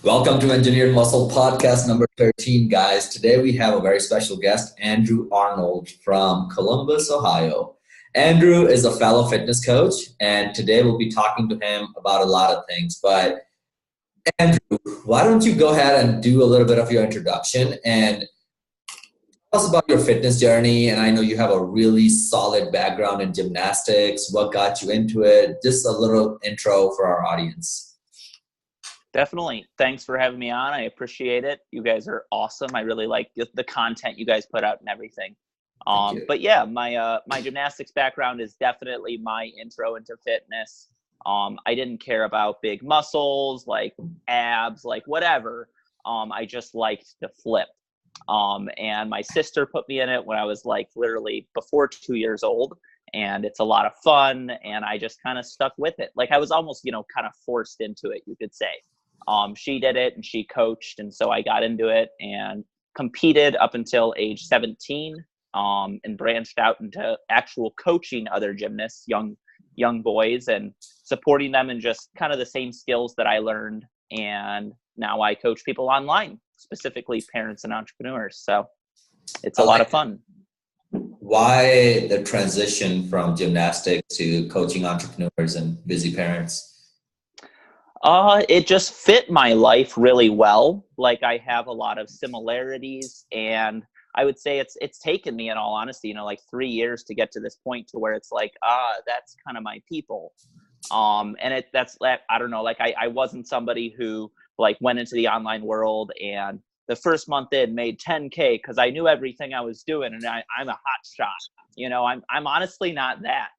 Welcome to Engineered Muscle Podcast number 13, guys. Today we have a very special guest, Andrew Arnold from Columbus, Ohio. Andrew is a fellow fitness coach, and today we'll be talking to him about a lot of things. But Andrew, why don't you go ahead and do a little bit of your introduction and tell us about your fitness journey? And I know you have a really solid background in gymnastics. What got you into it? Just a little intro for our audience. Definitely. Thanks for having me on. I appreciate it. You guys are awesome. I really like the content you guys put out and everything. But yeah, my gymnastics background is definitely my intro into fitness. I didn't care about big muscles, like abs, like whatever. I just liked to flip. And my sister put me in it when I was like literally before 2 years old. And it's a lot of fun. And I just kind of stuck with it. Like I was almost, kind of forced into it, you could say. She did it and she coached. And so I got into it and competed up until age 17 and branched out into actual coaching other gymnasts, young boys, and supporting them in just kind of the same skills that I learned. And now I coach people online, specifically parents and entrepreneurs. So it's a lot of fun. Why the transition from gymnastics to coaching entrepreneurs and busy parents? It just fit my life really well. Like I have a lot of similarities, and I would say it's taken me, in all honesty, like 3 years to get to this point to where it's like, that's kind of my people. And that's I don't know, like I wasn't somebody who like went into the online world and the first month in made 10K because I knew everything I was doing and I'm a hot shot. I'm honestly not that,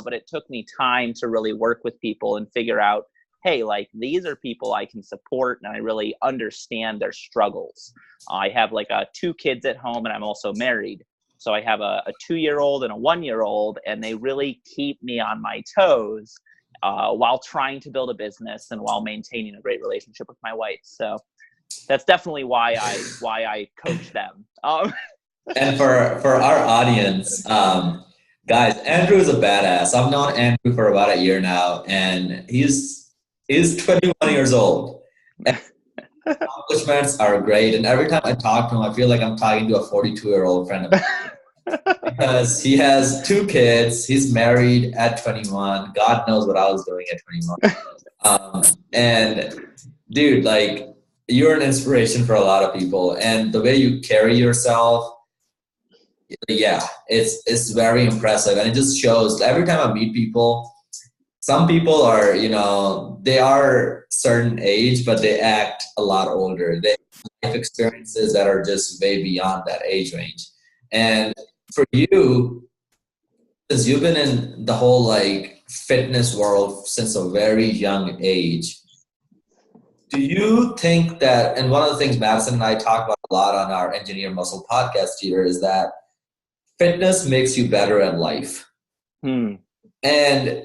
but it took me time to really work with people and figure out, hey, like these are people I can support and I really understand their struggles. I have like 2 kids at home and I'm also married. So I have a 2-year-old and a 1-year-old, and they really keep me on my toes while trying to build a business and while maintaining a great relationship with my wife. So that's definitely why I coach them. And for our audience, guys, Andrew is a badass. I've known Andrew for about a year now, and he's 21 years old. Accomplishments are great, and every time I talk to him, I feel like I'm talking to a 42-year-old friend of mine because he has 2 kids. He's married at 21. God knows what I was doing at 21. And dude, like, you're an inspiration for a lot of people, and the way you carry yourself, yeah, it's very impressive, and it just shows. Every time I meet people, some people are, they are certain age, but they act a lot older. They have life experiences that are just way beyond that age range. And for you, since you've been in the whole like fitness world since a very young age, do you think that, and one of the things Madison and I talk about a lot on our Engineer Muscle podcast here, is that fitness makes you better at life. And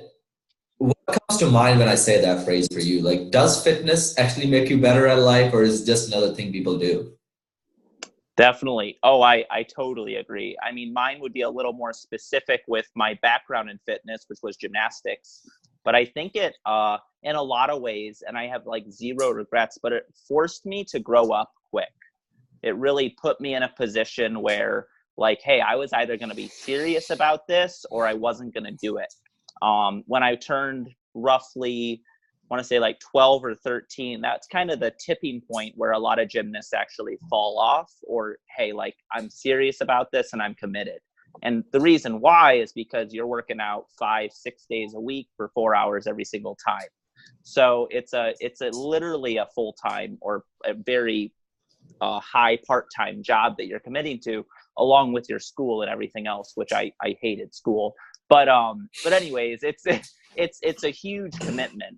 what comes to mind when I say that phrase for you? Like, does fitness actually make you better at life, or is it just another thing people do? Definitely. Oh, I totally agree. I mean, mine would be a little more specific with my background in fitness, which was gymnastics. But I think it, in a lot of ways, and I have like zero regrets, but it forced me to grow up quick. It really put me in a position where like, hey, I was either going to be serious about this or I wasn't going to do it. When I turned roughly, I want to say like 12 or 13, that's kind of the tipping point where a lot of gymnasts actually fall off, or, hey, like I'm serious about this and I'm committed. And the reason why is because you're working out 5-6 days a week for 4 hours every single time. So it's literally a full-time or a very high part-time job that you're committing to, along with your school and everything else, which I hated school. But anyways, it's a huge commitment.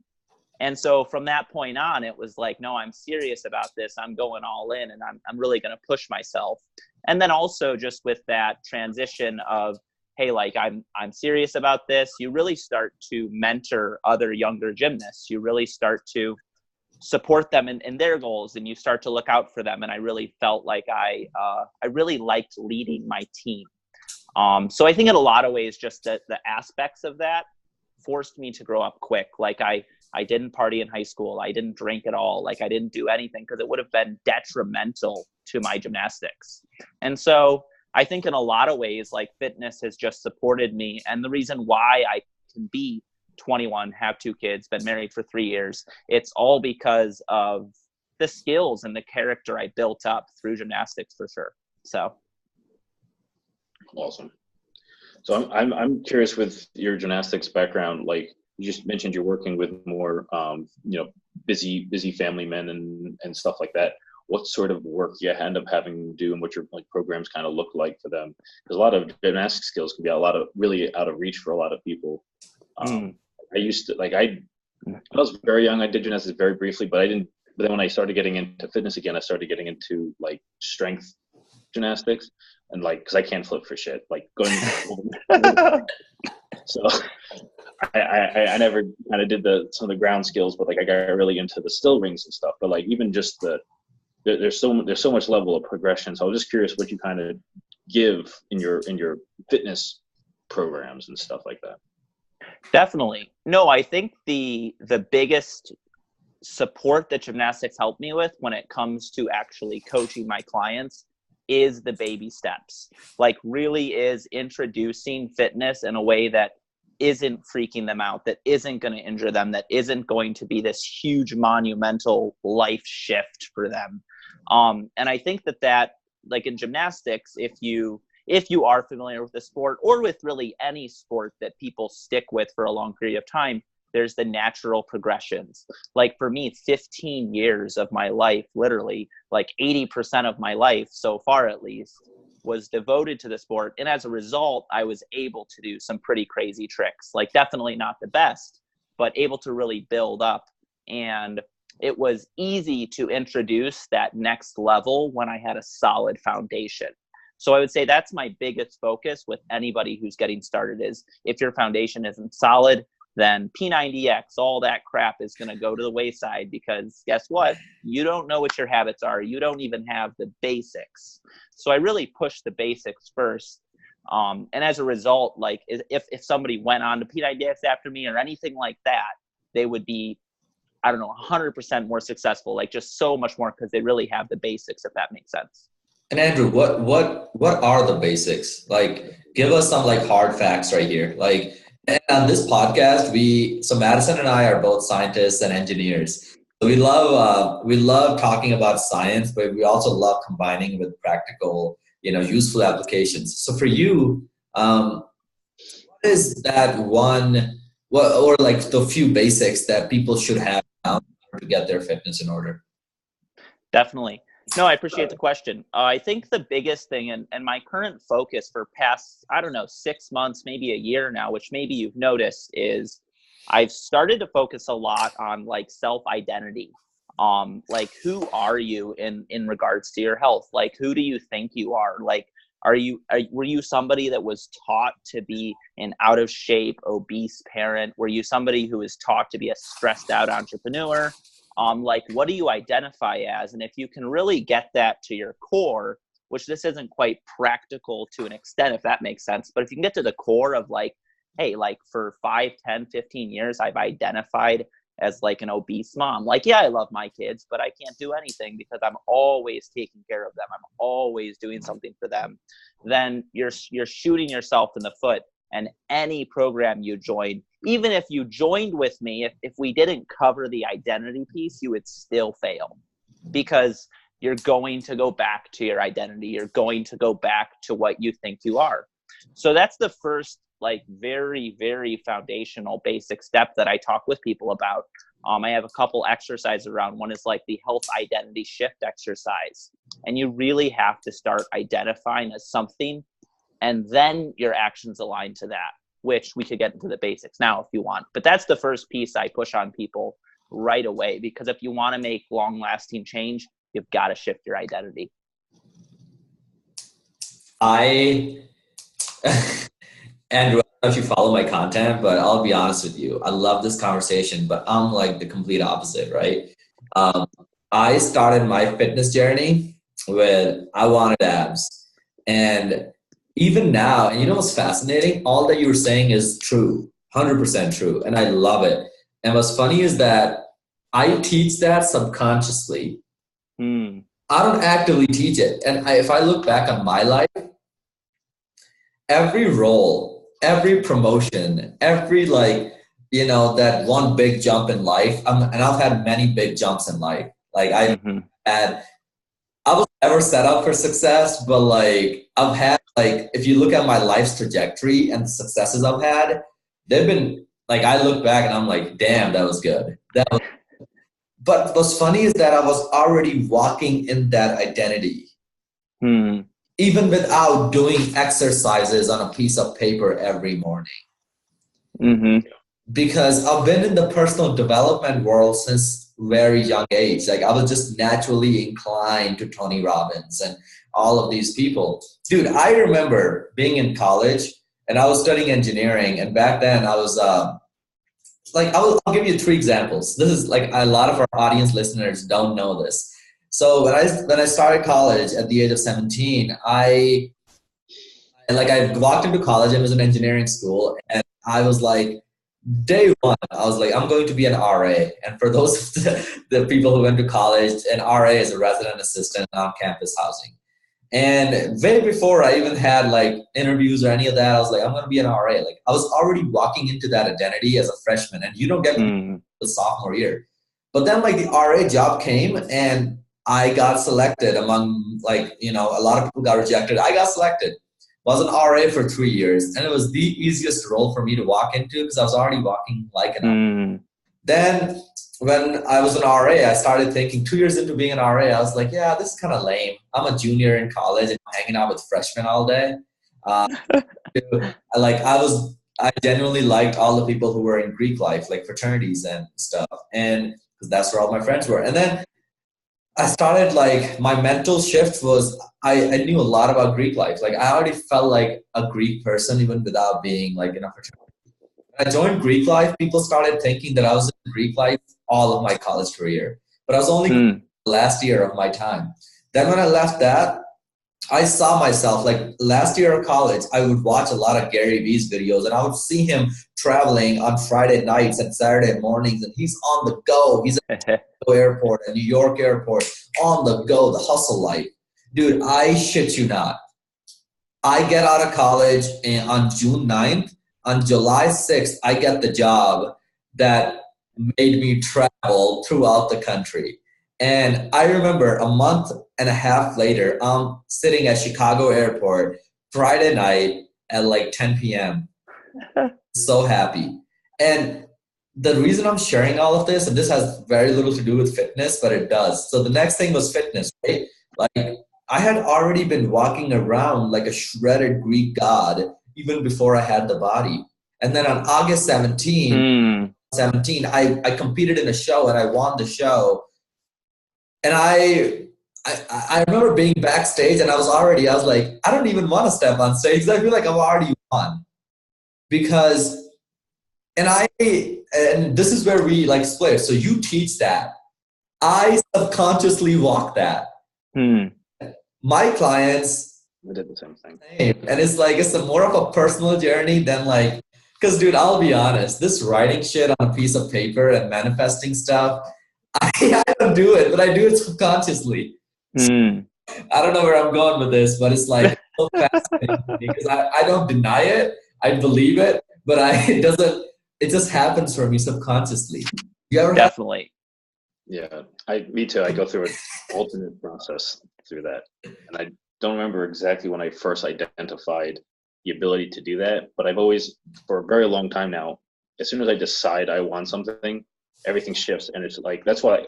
And so from that point on, it was like, no, I'm serious about this. I'm going all in, and I'm really going to push myself. And then also just with that transition of, hey, like I'm serious about this, you really start to mentor other younger gymnasts. You really start to support them in their goals, and you start to look out for them. And I really felt like I really liked leading my team. So I think in a lot of ways, just the aspects of that forced me to grow up quick. Like I I didn't party in high school. I didn't drink at all. Like I didn't do anything because it would have been detrimental to my gymnastics. And so I think in a lot of ways, like fitness has just supported me. And the reason why I can be 21, have 2 kids, been married for 3 years, it's all because of the skills and the character I built up through gymnastics for sure. So. Awesome. So I'm curious with your gymnastics background, like you just mentioned you're working with more, busy family men and stuff like that. What sort of work you end up having to do and what your like programs kind of look like for them? Because a lot of gymnastic skills can be really out of reach for a lot of people. I used to when I was very young, I did gymnastics very briefly, but then when I started getting into fitness again, I started getting into like strength gymnastics and like, cause I can't flip for shit, like going, so I never kind of did some of the ground skills, but like I got really into the still rings and stuff, but like even just there's so much level of progression. So I was just curious what you kind of give in your fitness programs and stuff like that. Definitely. No, I think the biggest support that gymnastics helped me with when it comes to actually coaching my clients is the baby steps. Like really is introducing fitness in a way that isn't freaking them out, that isn't going to injure them, that isn't going to be this huge monumental life shift for them. And I think that like in gymnastics, if you are familiar with the sport or with really any sport that people stick with for a long period of time, there's the natural progressions. Like for me, 15 years of my life, literally like 80% of my life so far, at least, was devoted to the sport. And as a result, I was able to do some pretty crazy tricks, like definitely not the best, but able to really build up. And it was easy to introduce that next level when I had a solid foundation. So I would say that's my biggest focus with anybody who's getting started is if your foundation isn't solid, then P90X, all that crap is going to go to the wayside because guess what? You don't know what your habits are. You don't even have the basics. So I really push the basics first. And as a result, like if somebody went on to P90X after me or anything like that, they would be, 100% more successful, like just so much more because they really have the basics, if that makes sense. And Andrew, what are the basics? Like, give us some like hard facts right here. Like, and on this podcast, so Madison and I are both scientists and engineers. So we love talking about science, but we also love combining with practical, useful applications. So for you, what is that or like the few basics that people should have now to get their fitness in order? Definitely. No, I appreciate the question. I think the biggest thing and my current focus for past, 6 months, maybe a year now, which maybe you've noticed, is I've started to focus a lot on like self-identity. Like who are you in regards to your health? Like who do you think you are? Like were you somebody that was taught to be an out of shape, obese parent? Were you somebody who was taught to be a stressed out entrepreneur? Like, what do you identify as? And if you can really get that to your core, which this isn't quite practical to an extent, if that makes sense, but if you can get to the core of like, hey, like for 5, 10, 15 years, I've identified as like an obese mom. Like, yeah, I love my kids, but I can't do anything because I'm always taking care of them. I'm always doing something for them. Then you're shooting yourself in the foot. And any program you join, even if you joined with me, if we didn't cover the identity piece, you would still fail because you're going to go back to your identity. You're going to go back to what you think you are. So that's the first, like, very, very foundational basic step that I talk with people about. I have a couple exercises around. One is like the health identity shift exercise. And you really have to start identifying as something, and then your actions align to that, which we could get into the basics now if you want. But that's the first piece I push on people right away, because if you want to make long-lasting change, you've got to shift your identity. Andrew, I don't know if you follow my content, but I'll be honest with you. I love this conversation, but I'm like the complete opposite, right? I started my fitness journey with I wanted abs. And even now, and you know what's fascinating? All that you're saying is true, 100% true. And I love it. And what's funny is that I teach that subconsciously. I don't actively teach it. And if I look back on my life, every role, every promotion, every that one big jump in life, and I've had many big jumps in life. Like I was never set up for success, but like I've had if you look at my life's trajectory and the successes I've had, they've been like I look back and I'm like, damn, that was good. But what's funny is that I was already walking in that identity. Even without doing exercises on a piece of paper every morning. Because I've been in the personal development world since very young age. Like I was just naturally inclined to Tony Robbins and all of these people. Dude, I remember being in college and I was studying engineering, and back then I was I'll give you 3 examples. This is like a lot of our audience listeners don't know this. So when I started college at the age of 17, I walked into college and was in engineering school, and I was like, day one, I was like, I'm going to be an RA. And for those of the people who went to college, an RA is a resident assistant on campus housing. And way before I even had like interviews or any of that, I was like, I'm going to be an RA. Like I was already walking into that identity as a freshman, and you don't get the sophomore year. But then like the RA job came and I got selected among a lot of people got rejected. I got selected. Was an RA for 3 years, and it was the easiest role for me to walk into because I was already walking like an RA. Then when I was an RA, I started thinking 2 years into being an RA, I was like, yeah, this is kind of lame. I'm a junior in college and I'm hanging out with freshmen all day. I genuinely liked all the people who were in Greek life, like fraternities and stuff, and because that's where all my friends were. And then I started my mental shift was I knew a lot about Greek life. Like I already felt like a Greek person even without being in a fraternity. When I joined Greek life, people started thinking that I was in Greek life all of my college career, but I was only the last year of my time. Then when I left that, I saw myself last year of college, I would watch a lot of Gary Vee's videos, and I would see him traveling on Friday nights and Saturday mornings, and he's on the go. He's at the airport and New York airport, on the go, the hustle life. Dude, I shit you not. I get out of college on June 9th. On July 6th, I get the job that made me travel throughout the country. And I remember a month and a half later, I'm sitting at Chicago airport Friday night at 10 p.m. So happy. And the reason I'm sharing all of this, and this has very little to do with fitness, but it does. So the next thing was fitness, right? I had already been walking around like a shredded Greek god even before I had the body. And then on August 17, I competed in a show and I won the show. And I remember being backstage and I was like, I don't even want to step on stage because I feel like I've already won. And this is where we split. So you teach that. I subconsciously walk that. My clients, I did the same thing. And it's more of a personal journey than because dude, I'll be honest, this writing shit on a piece of paper and manifesting stuff, I don't do it, but I do it subconsciously. I don't know where I'm going with this, but it's so fascinating because I don't deny it. I believe it, but it just happens for me subconsciously. You ever Definitely. Yeah, me too. I go through an alternate process through that. And I don't remember exactly when I first identified the ability to do that, but I've always, for a very long time now, as soon as I decide I want something, everything shifts. And it's that's why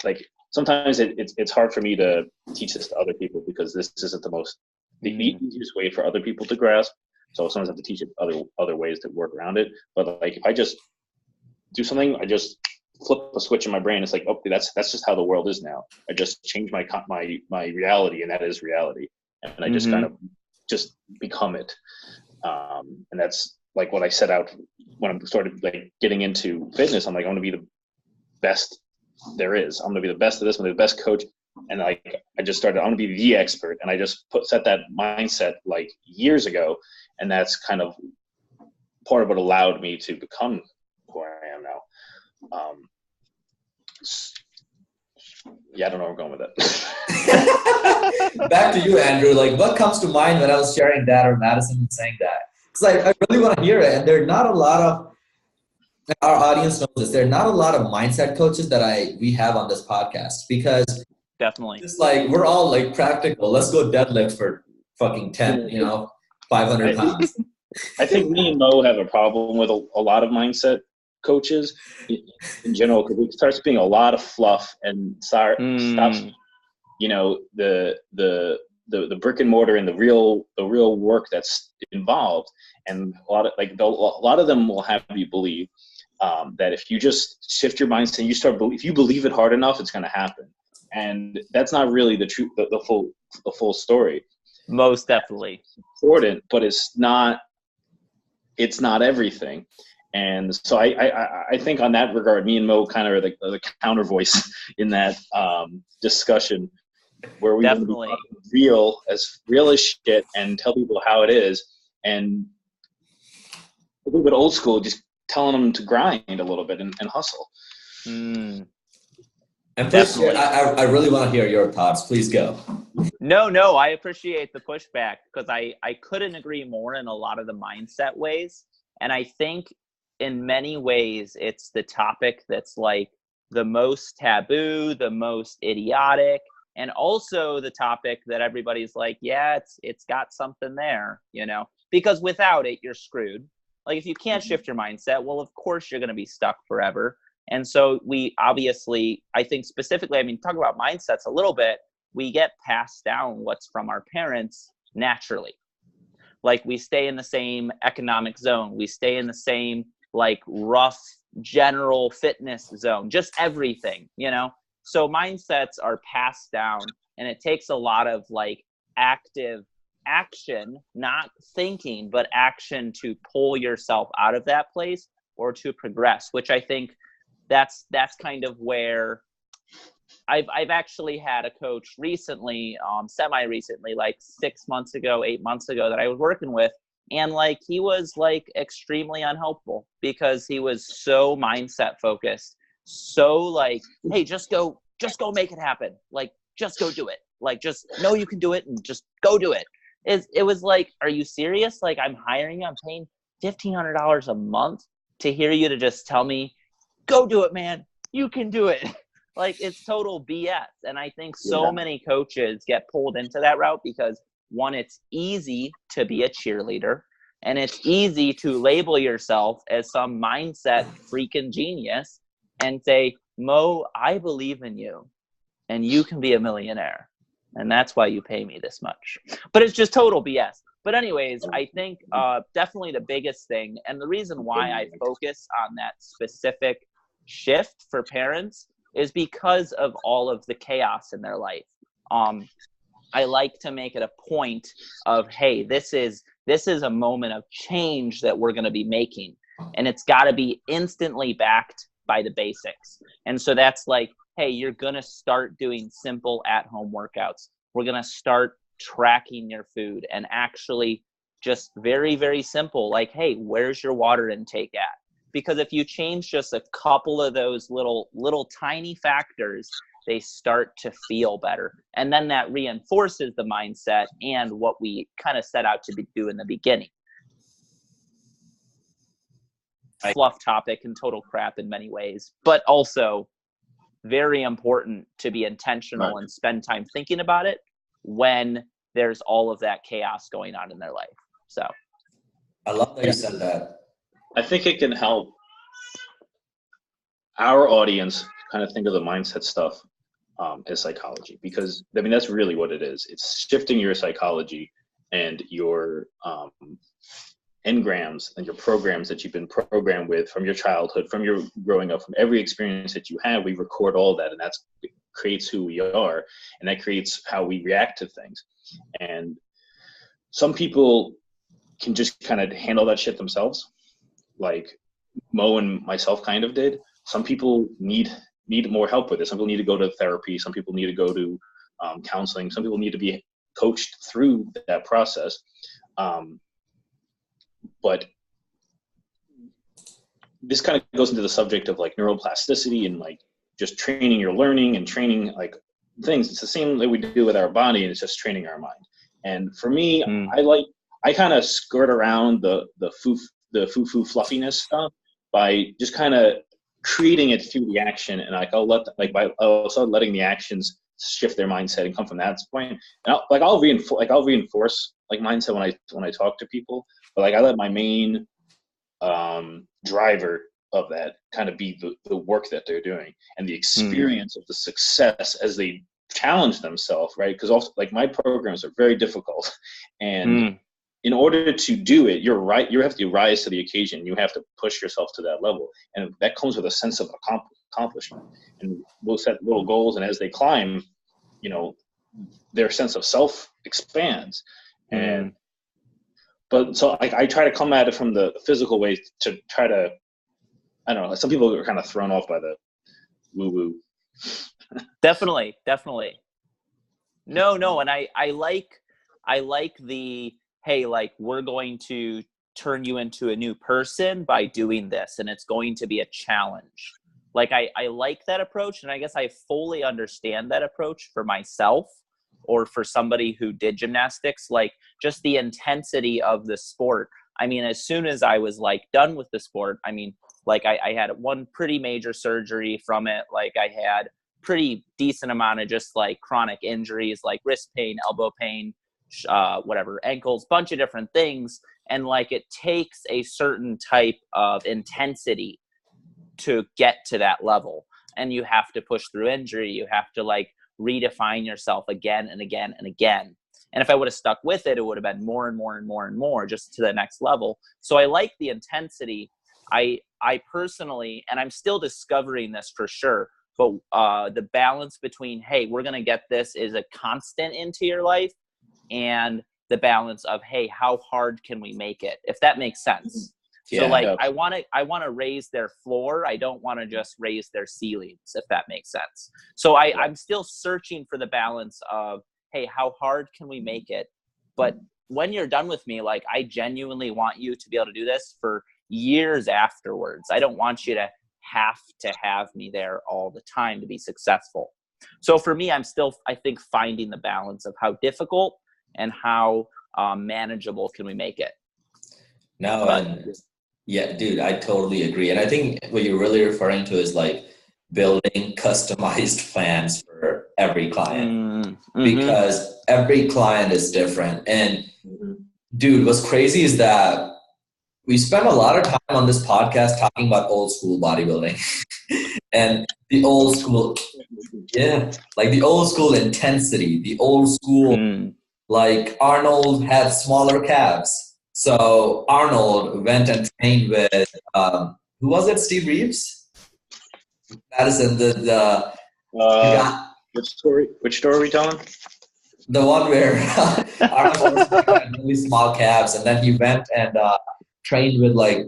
sometimes it's hard for me to teach this to other people because this isn't the easiest way for other people to grasp. So sometimes I have to teach it other ways to work around it. But if I just do something, I just flip a switch in my brain. It's okay, that's just how the world is now. I just change my reality, and that is reality. And I just kind of just become it. And that's what I set out when I started getting into fitness. I'm I want to be the best there is. I'm going to be the best of this. I'm going to be the best coach. And I just started, I want to be the expert. And I just set that mindset years ago. And that's kind of part of what allowed me to become who I am now. Um, yeah, I don't know where I'm going with that. Back to you, Andrew. Like, what comes to mind when I was sharing that or Madison was saying that? Because I really want to hear it. And there are not a lot of, our audience knows this, there are not a lot of mindset coaches that we have on this podcast because Definitely. it's like, we're all like practical. Let's go deadlift for fucking 10, 500 pounds. I think me and Mo have a problem with a lot of mindset coaches in general, because it starts being a lot of fluff and stops, the brick and mortar and the real work that's involved. And a lot of them will have you believe that if you just shift your mindset and if you believe it hard enough, it's going to happen. And that's not really the truth, the full story. Most definitely. It's important, but it's not everything. And so I think on that regard, me and Mo kind of are the counter voice in that discussion, where we want to be real as shit and tell people how it is, and a little bit old school, just telling them to grind a little bit and hustle. And I really want to hear your thoughts. Please go. No, I appreciate the pushback, because I couldn't agree more in a lot of the mindset ways. And I think in many ways it's the topic that's like the most taboo, the most idiotic, and also the topic that everybody's like, yeah, it's got something there, because without it, you're screwed. Like, if you can't shift your mindset, well, of course you're going to be stuck forever. And so we obviously, I think specifically, talk about mindsets a little bit, we get passed down what's from our parents naturally. Like, we stay in the same economic zone. We stay in the same, like, rough general fitness zone, just everything, So mindsets are passed down, and it takes a lot of, like, active action, not thinking, but action to pull yourself out of that place or to progress, which I think that's kind of where I've actually had a coach recently, semi-recently, like 8 months ago, that I was working with. And like, he was like extremely unhelpful because he was so mindset focused. So like, hey, just go make it happen. Like, just go do it. Like, just know you can do it and just go do it. It was like, are you serious? Like, I'm hiring you. I'm paying $1,500 a month to hear you to just tell me, go do it, man. You can do it. Like, it's total BS. And I think so many coaches get pulled into that route because, one, it's easy to be a cheerleader, and it's easy to label yourself as some mindset freaking genius and say, Mo, I believe in you and you can be a millionaire. And that's why you pay me this much. But it's just total BS. But anyways, I think definitely the biggest thing, and the reason why I focus on that specific shift for parents, is because of all of the chaos in their life. I like to make it a point of, hey, this is a moment of change that we're going to be making, and it's got to be instantly backed by the basics. And so that's like, hey, you're going to start doing simple at-home workouts. We're going to start tracking your food, and actually just very, very simple, like, hey, where's your water intake at? Because if you change just a couple of those little tiny factors, they start to feel better. And then that reinforces the mindset and what we kind of set out to do in the beginning. Fluff topic and total crap in many ways, but also very important to be intentional and spend time thinking about it when there's all of that chaos going on in their life. So I love that you said that. I think it can help our audience kind of think of the mindset stuff as psychology, because that's really what it is. It's shifting your psychology and your engrams and your programs that you've been programmed with from your childhood, from your growing up, from every experience that you have. We record all that, and that creates who we are, and that creates how we react to things. And some people can just kind of handle that shit themselves, like Mo and myself kind of did. Some people need more help with it. Some people need to go to therapy. Some people need to go to counseling. Some people need to be coached through that process. But this kind of goes into the subject of like neuroplasticity and like just training your learning and training like things. It's the same that we do with our body, and it's just training our mind. And for me, I kind of skirt around the foo fluffiness stuff by just kind of creating it through the action, and like I'll start letting the actions shift their mindset and come from that point. And I'll reinforce like mindset when I talk to people, but like I let my main driver of that kind of be the work that they're doing and the experience of the success as they challenge themselves, right? Because also like my programs are very difficult, and in order to do it, you're right, you have to rise to the occasion. You have to push yourself to that level, and that comes with a sense of accomplishment. And we'll set little goals, and as they climb, you know, their sense of self expands. And but so I try to come at it from the physical way to try to, I don't know, some people are kind of thrown off by the woo woo. Definitely. No, and I like the, hey, like we're going to turn you into a new person by doing this, and it's going to be a challenge. Like I like that approach, and I guess I fully understand that approach for myself or for somebody who did gymnastics, like just the intensity of the sport. I mean, as soon as I was like done with the sport, I mean, like I had one pretty major surgery from it. Like I had pretty decent amount of just like chronic injuries, like wrist pain, elbow pain, whatever, ankles, bunch of different things. And like, it takes a certain type of intensity to get to that level. And you have to push through injury. You have to like redefine yourself again and again and again. And if I would have stuck with it, it would have been more and more and more and more just to the next level. So I like the intensity. I personally, and I'm still discovering this for sure, but the balance between, hey, we're going to get this is a constant into your life, and the balance of, hey, how hard can we make it? If that makes sense. Yeah, so like, I want to raise their floor. I don't want to just raise their ceilings, if that makes sense. So I'm still searching for the balance of, hey, how hard can we make it? But when you're done with me, like I genuinely want you to be able to do this for years afterwards. I don't want you to have me there all the time to be successful. So for me, I'm still, I think, finding the balance of how difficult and how manageable can we make it. No, yeah, dude, I totally agree. And I think what you're really referring to is like building customized plans for every client, because every client is different. And dude, what's crazy is that we spend a lot of time on this podcast talking about old school bodybuilding and the old school, like the old school intensity, the old school, like Arnold had smaller calves. So Arnold went and trained with, who was it? Steve Reeves? Madison, which story are we telling? The one where Arnold had really small calves, and then he went and trained with like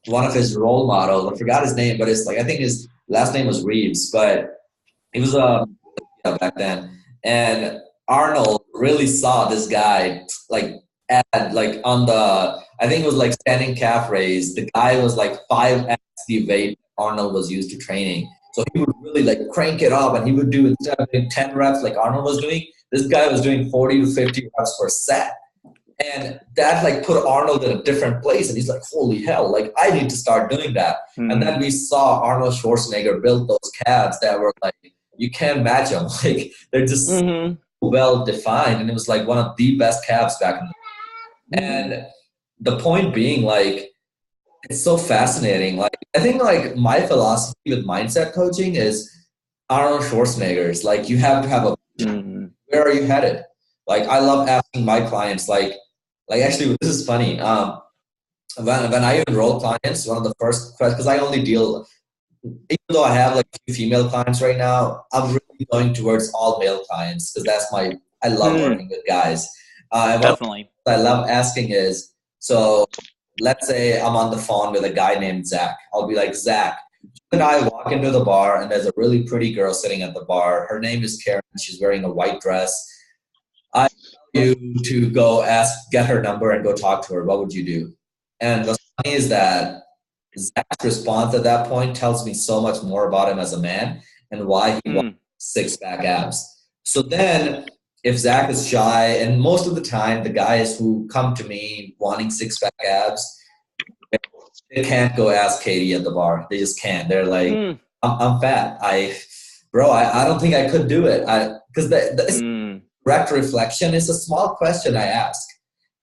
one of his role models. I forgot his name, but it's like, I think his last name was Reeves, but he was back then. And Arnold really saw this guy on the, I think it was like standing calf raise. The guy was like 5x the weight Arnold was used to training. So he would really like crank it up, and he would do, instead of doing 10 reps like Arnold was doing, this guy was doing 40 to 50 reps per set. And that like put Arnold in a different place. And he's like, holy hell, like I need to start doing that. And then we saw Arnold Schwarzenegger build those calves that were like, you can't match them. Like they're just so well defined. And it was like one of the best calves back in the day. And the point being, like, it's so fascinating. Like, I think like my philosophy with mindset coaching is Arnold Schwarzenegger's. Like, you have to have a vision. Where are you headed? Like, I love asking my clients, like actually, this is funny. When I enroll clients, one of the first questions, because I only deal, even though I have like 2 female clients right now, I'm really going towards all male clients, because that's I love working with guys. Definitely. What I love asking is, so let's say I'm on the phone with a guy named Zach. I'll be like, Zach, you and I walk into the bar, and there's a really pretty girl sitting at the bar. Her name is Karen. She's wearing a white dress. I tell you to go get her number and go talk to her. What would you do? And what's funny is that Zach's response at that point tells me so much more about him as a man and why he wants six-pack abs. So then if Zach is shy, and most of the time the guys who come to me wanting six-pack abs, they can't go ask Katie at the bar. They just can't. They're like, I'm fat. I don't think I could do it. Because the direct reflection is a small question I ask.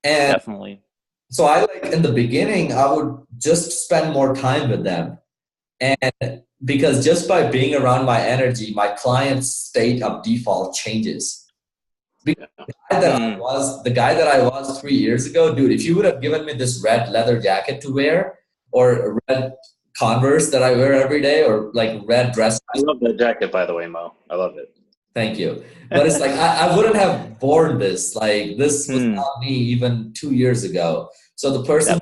And definitely. So I in the beginning, I would just spend more time with them. And because just by being around my energy, my client's state of default changes. Because the guy that I was 3 years ago, dude, if you would have given me this red leather jacket to wear or red Converse that I wear every day or like red dress. I love that jacket, by the way, Mo. I love it. Thank you. But it's like, I wouldn't have worn this. Like this was not me even 2 years ago. So the person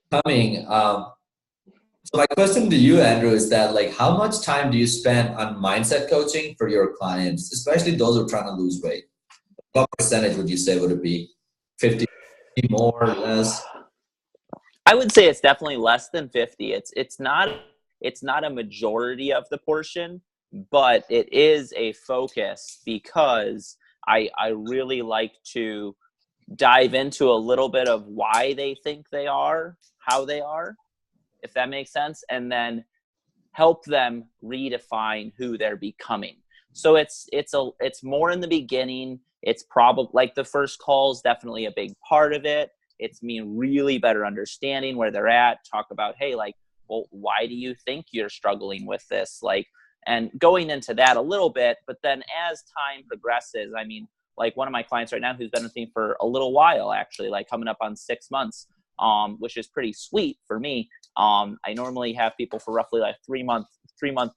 coming, so my question to you, Andrew, is that like, how much time do you spend on mindset coaching for your clients, especially those who are trying to lose weight? What percentage would you say would it be? 50, more or less? I would say it's definitely less than 50. It's not a majority of the portion, but it is a focus because I really like to dive into a little bit of why they think they are, how they are, if that makes sense, and then help them redefine who they're becoming. So it's more in the beginning. It's probably like the first call is definitely a big part of it. It's me really better understanding where they're at, talk about, hey, like, well, why do you think you're struggling with this? Like, and going into that a little bit, but then as time progresses, I mean, like one of my clients right now who's been with me for a little while, actually, like coming up on 6 months, which is pretty sweet for me. I normally have people for roughly like 3 month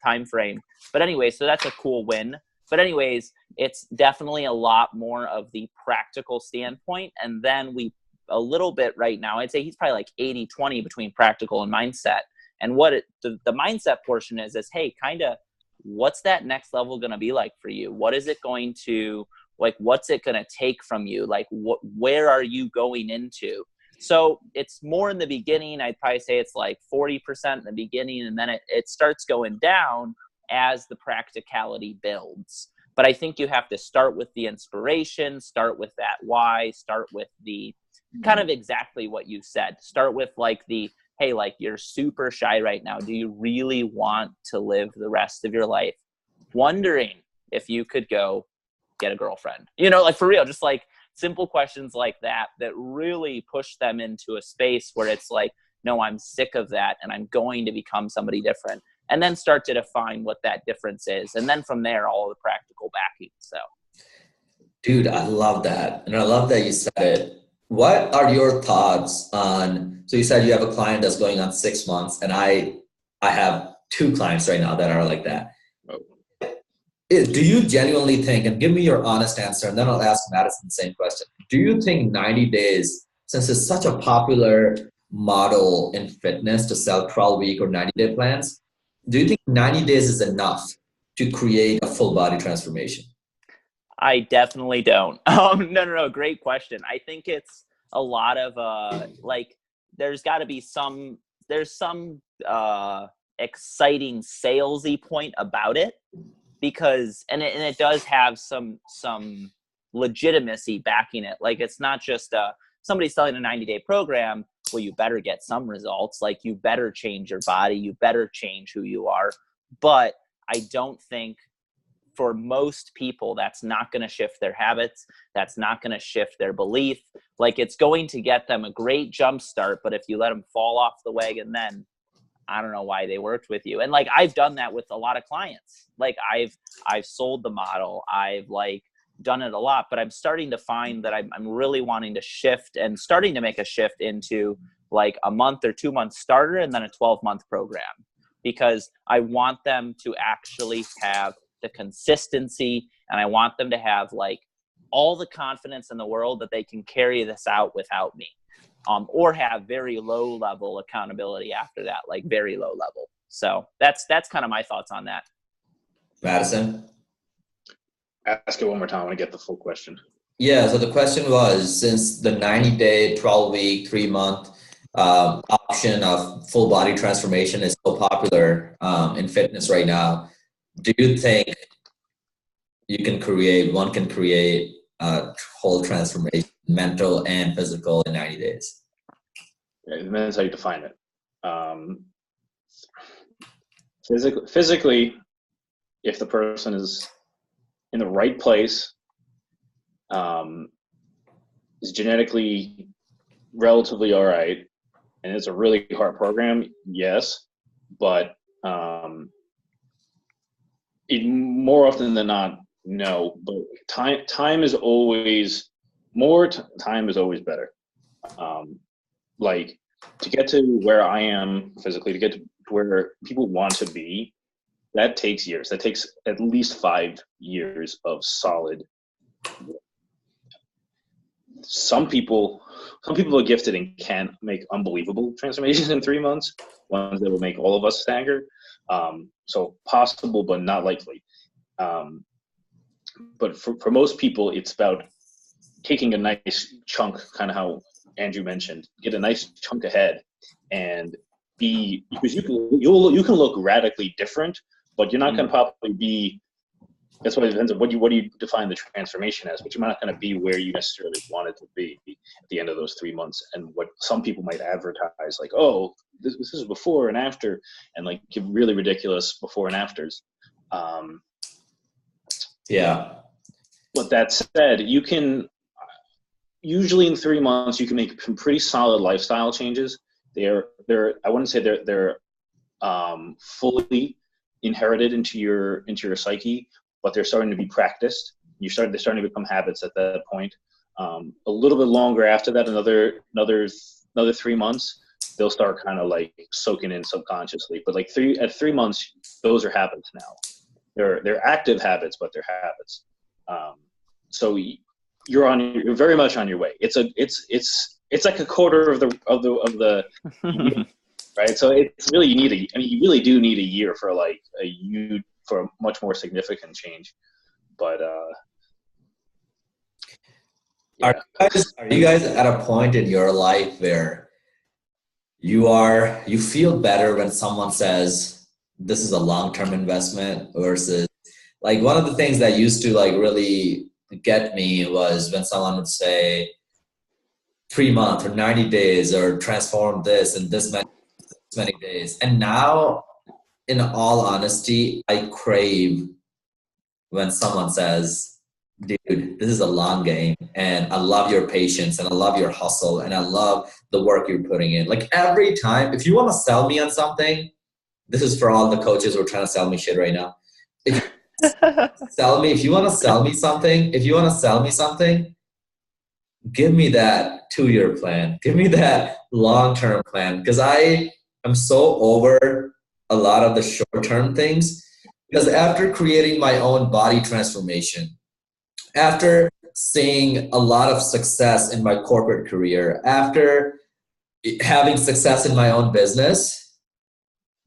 time frame. But anyway, so that's a cool win. But anyways, it's definitely a lot more of the practical standpoint. And then a little bit right now, I'd say he's probably like 80-20 between practical and mindset. And what the mindset portion is, hey, kind of what's that next level going to be like for you? What is it going to, like, what's it going to take from you? Like, where are you going into? So it's more in the beginning. I'd probably say it's like 40% in the beginning, and then it starts going down as the practicality builds. But I think you have to start with the inspiration, start with that why, start with the kind of exactly what you said. Start with like hey, like you're super shy right now. Do you really want to live the rest of your life wondering if you could go get a girlfriend? You know, like for real, just like simple questions like that really push them into a space where it's like, no, I'm sick of that and I'm going to become somebody different. And then start to define what that difference is. And then from there, all the practical backing. So, dude, I love that. And I love that you said it. What are your thoughts on, so you said you have a client that's going on 6 months, and I have 2 clients right now that are like that. Do you genuinely think, and give me your honest answer, and then I'll ask Madison the same question. Do you think 90 days, since it's such a popular model in fitness to sell 12-week or 90-day plans, do you think 90 days is enough to create a full body transformation? I definitely don't. No. Great question. I think it's a lot of like there's got to be some exciting salesy point about it, because and it does have some legitimacy backing it. Like it's not just somebody selling a 90-day program. Well, you better get some results. Like you better change your body. You better change who you are. But I don't think for most people, that's not going to shift their habits. That's not going to shift their belief. Like it's going to get them a great jump start. But if you let them fall off the wagon, then I don't know why they worked with you. And like, I've done that with a lot of clients. Like I've sold the model. I've like done it a lot, but I'm starting to find that I'm really wanting to shift and starting to make a shift into like a month or 2 month starter and then a 12-month program, because I want them to actually have the consistency, and I want them to have like all the confidence in the world that they can carry this out without me, or have very low level accountability after that, like very low level. So that's kind of my thoughts on that. Madison? Ask it one more time. I want to get the full question. Yeah, so the question was, since the 90-day, 12-week, 3-month, option of full body transformation is so popular in fitness right now, do you think one can create a whole transformation, mental and physical, in 90 days? It depends how you define it. Physically, if the person is in the right place, is genetically relatively all right, and it's a really hard program, yes, but more often than not, no. But time is always time is always better. Like, to get to where I am physically, to get to where people want to be, that takes years. That takes at least 5 years of solid. Some people are gifted and can make unbelievable transformations in 3 months, ones that will make all of us stagger. So possible, but not likely. But for most people, it's about taking a nice chunk, kind of how Andrew mentioned, get a nice chunk ahead, and because you can look radically different, but you're not going to probably be. That's what it depends on what do you define the transformation as, but you're not going to be where you necessarily want it to be at the end of those 3 months. And what some people might advertise, like, oh, this is before and after, and like give really ridiculous before and afters. Yeah. But that said, you can usually in 3 months you can make some pretty solid lifestyle changes. I wouldn't say they're fully inherited into your psyche, but they're starting to be practiced. They're starting to become habits at that point. A little bit longer after that, another 3 months, they'll start kind of like soaking in subconsciously. But like at 3 months, those are habits now. They're active habits, but they're habits. So you're very much on your way. It's like a quarter of the year, right? So it's really you really do need a year for for a much more significant change. But yeah. Are you guys at a point in your life where you feel better when someone says this is a long-term investment, versus like one of the things that used to like really get me was when someone would say 3 months or 90 days or transform this in this many days. And now, in all honesty, I crave when someone says, dude, this is a long game, and I love your patience, and I love your hustle, and I love the work you're putting in. Like every time, if you want to sell me on something, this is for all the coaches who are trying to sell me shit right now. If you want to sell me something, give me that 2-year plan. Give me that long-term plan, because I am so over a lot of the short-term things. Because after creating my own body transformation, after seeing a lot of success in my corporate career, after having success in my own business,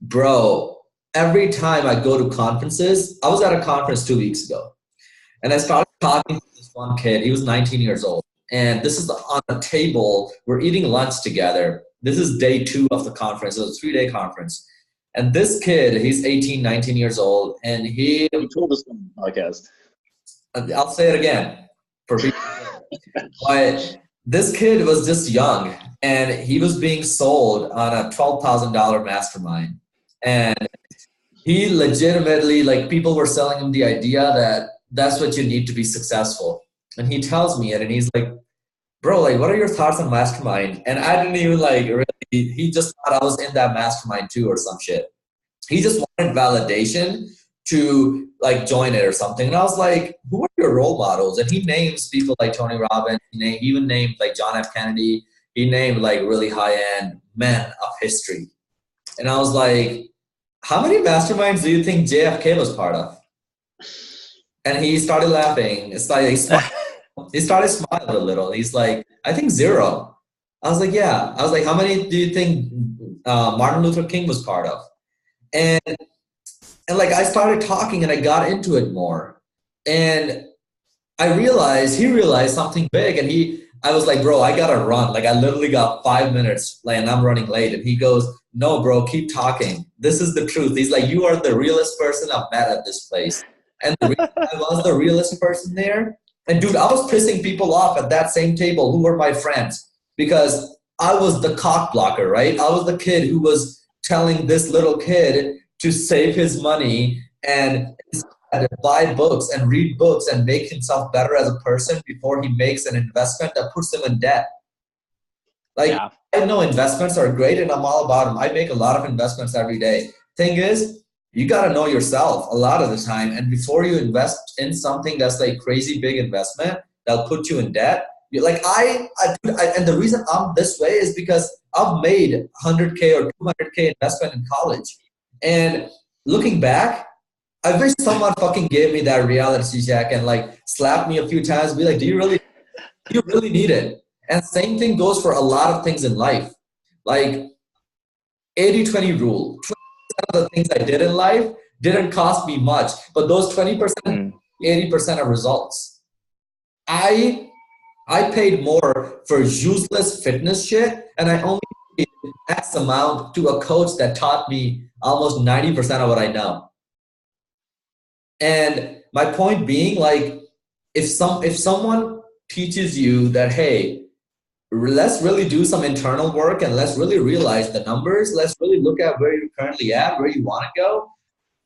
bro, every time I go to conferences, I was at a conference 2 weeks ago, and I started talking to this one kid. He was 19 years old, and this is on a table. We're eating lunch together. This is day 2 of the conference. It was a 3-day conference. And this kid, he's 18, 19 years old, and he told us on the podcast. I'll say it again for people. But this kid was just young, and he was being sold on a $12,000 mastermind. And he legitimately, like, people were selling him the idea that that's what you need to be successful. And he tells me it, and he's like, bro, like, what are your thoughts on mastermind? And I didn't even like really, he just thought I was in that mastermind too or some shit. He just wanted validation to like join it or something. And I was like, who are your role models? And he names people like Tony Robbins. He even named like John F. Kennedy. He named like really high-end men of history. And I was like, how many masterminds do you think JFK was part of? And he started laughing. It's like he started smiling a little. He's like, I think 0. I was like, yeah. I was like, how many do you think Martin Luther King was part of? And like I started talking and I got into it more. And he realized something big. And I was like, bro, I gotta run. Like I literally got 5 minutes, like, and I'm running late. And he goes, no, bro, keep talking. This is the truth. He's like, you are the realest person I've met at this place. And the reason I was the realest person there, and dude, I was pissing people off at that same table who were my friends because I was the cock blocker, right? I was the kid who was telling this little kid to save his money and buy books and read books and make himself better as a person before he makes an investment that puts him in debt. Like, Yeah. I know investments are great and I'm all about them. I make a lot of investments every day. Thing is, you got to know yourself a lot of the time. And before you invest in something that's like crazy big investment that'll put you in debt, you're like, and the reason I'm this way is because I've made 100K or 200K investment in college. And looking back, I wish someone fucking gave me that reality check and like slapped me a few times, be like, do you really need it? And same thing goes for a lot of things in life. Like 80-20 rule. 20% of the things I did in life didn't cost me much, but those 20%, 80% of results. I paid more for useless fitness shit, and I only paid X amount to a coach that taught me almost 90% of what I know. And my point being, like, if someone teaches you that, hey, let's really do some internal work and let's really realize the numbers, let's really look at where you're currently at, where you want to go,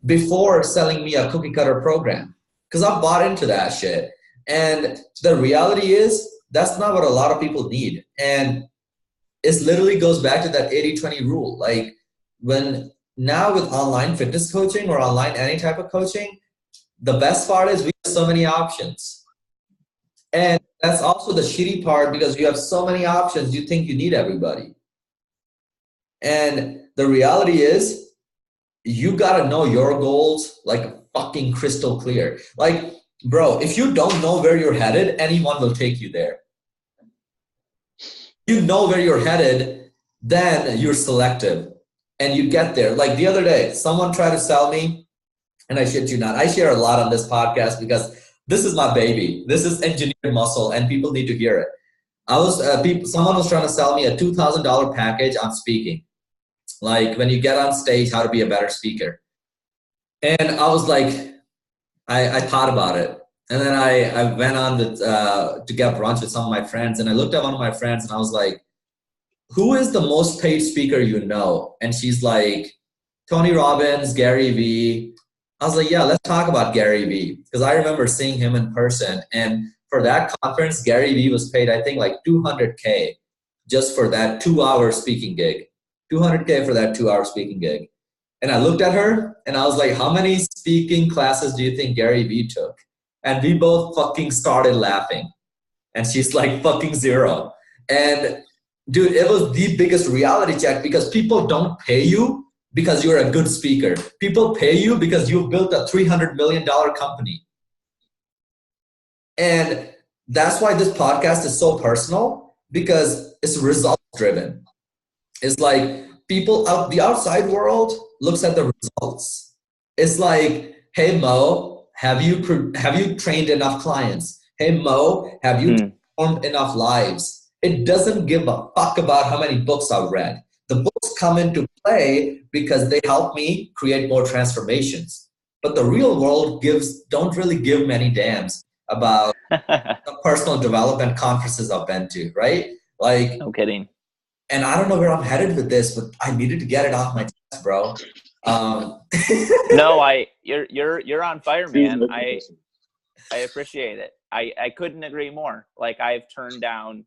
before selling me a cookie cutter program. Because I've bought into that shit. And the reality is, that's not what a lot of people need. And it literally goes back to that 80-20 rule. Like, now with online fitness coaching or online any type of coaching, the best part is we have so many options. And that's also the shitty part, because you have so many options, you think you need everybody. And the reality is, you gotta know your goals like fucking crystal clear. Like, bro, if you don't know where you're headed, anyone will take you there. You know where you're headed, then you're selective and you get there. Like the other day, someone tried to sell me, and I shit you not, I share a lot on this podcast because this is my baby. This is engineered muscle and people need to hear it. Someone was trying to sell me a $2,000 package on speaking. Like when you get on stage, how to be a better speaker. And I was like, I thought about it. And then I went on to get brunch with some of my friends, and I looked at one of my friends and I was like, who is the most paid speaker you know? And she's like, Tony Robbins, Gary Vee. I was like, yeah, let's talk about Gary Vee. Because I remember seeing him in person. And for that conference, Gary Vee was paid, I think, like $200K just for that 2-hour speaking gig. $200K for that 2-hour speaking gig. And I looked at her and I was like, how many speaking classes do you think Gary Vee took? And we both fucking started laughing. And she's like, fucking 0. And dude, it was the biggest reality check, because people don't pay you because you're a good speaker. People pay you because you've built a $300 million company. And that's why this podcast is so personal, because it's results driven. It's like people out the outside world looks at the results. It's like, hey Mo, have you trained enough clients? Hey Mo, have you transformed enough lives? It doesn't give a fuck about how many books I've read. The books come into play because they help me create more transformations. But the real world don't really give many damns about the personal development conferences I've been to, right? Like, no kidding. And I don't know where I'm headed with this, but I needed to get it off my chest, bro. No, you're on fire, man. I appreciate it. I couldn't agree more. Like, I've turned down